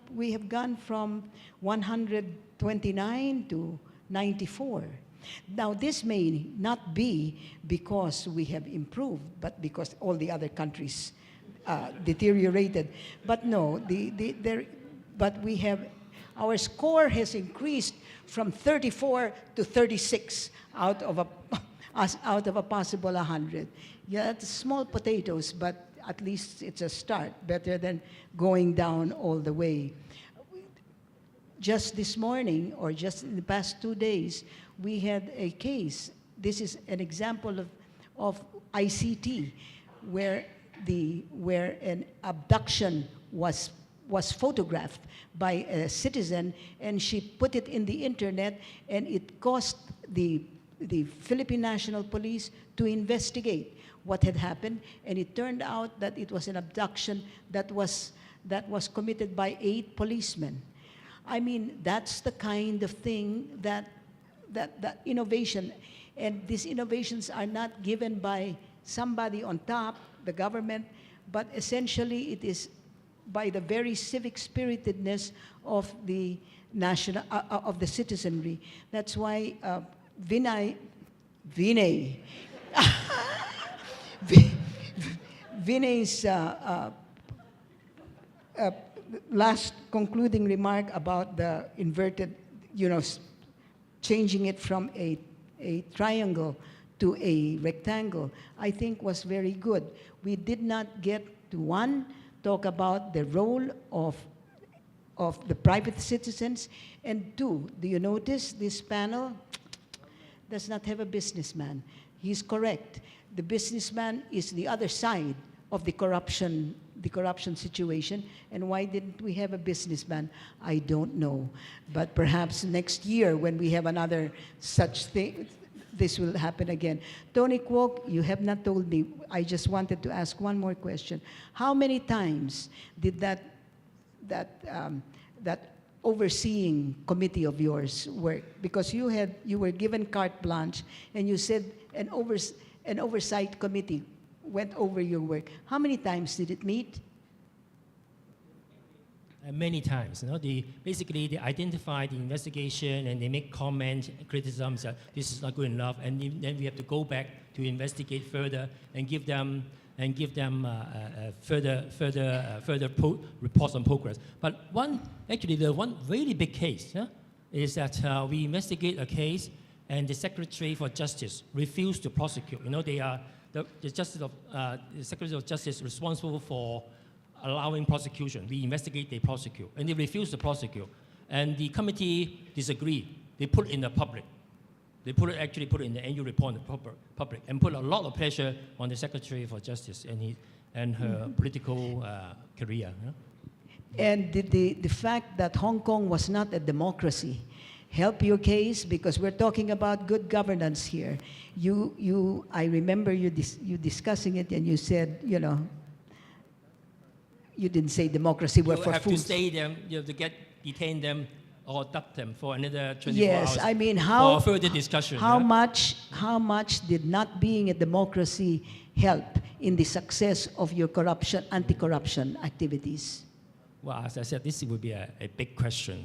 from 129 to 94. Now, this may not be because we have improved, but because all the other countries deteriorated. But no, but we have, our score has increased from 34 to 36 out of a possible 100. Yeah, that's small potatoes, but at least it's a start, better than going down all the way. Just this morning, or just in the past 2 days, we had a case. This is an example of ICT, where an abduction was photographed by a citizen, and she put it in the internet, and it caused the Philippine National Police to investigate what had happened, and it turned out that it was an abduction that was committed by 8 policemen. I mean, that's the kind of thing that innovation, and these innovations are not given by somebody on top, the government, but essentially it is by the very civic spiritedness of the of the citizenry. That's why Vinay's last concluding remark about the inverted, changing it from a triangle to a rectangle, I think was very good. We did not get to, one, talk about the role of the private citizens, and two, do you notice this panel does not have a businessman? He's correct. The businessman is the other side of the corruption situation. And why didn't we have a businessman? I don't know. But perhaps next year when we have another such thing, this will happen again. Tony Kwok, you have not told me. I just wanted to ask one more question. How many times did that overseeing committee of yours work? Because you were given carte blanche, and you said an oversight committee went over your work. How many times did it meet? Many times. Basically, they identify the investigation and they make comments, criticisms that this is not good enough, and then we have to go back to investigate further and give them further reports on progress. But the one really big case is that we investigate a case and the Secretary for Justice refused to prosecute. They are the Secretary of Justice responsible for allowing prosecution. We investigate, they prosecute, and they refuse to prosecute. And the committee disagreed. They put it in the public. They actually put it in the annual report in the public, and put a lot of pressure on the Secretary for Justice and her political career. And did the fact that Hong Kong was not a democracy help your case? Because we're talking about good governance here. I remember you discussing it, and you said, you didn't say democracy were for fools. You have to stay them. You have to detain them or duck them for another 24 hours. Yes, I mean, how for further discussion. How much did not being a democracy help in the success of your anti-corruption activities? Well, as I said, this would be a big question.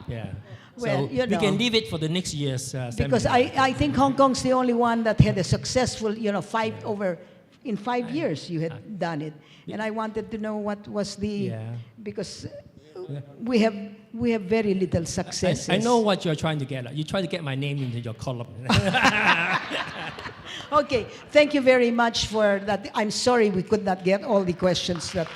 Yeah. Well, so we can leave it for the next year's because I think Hong Kong's the only one that had a successful, in 5 years you had done it. And I wanted to know what was because we have very little successes. I know what you're trying to get at. You try to get my name into your column. Okay, thank you very much for that. I'm sorry we could not get all the questions that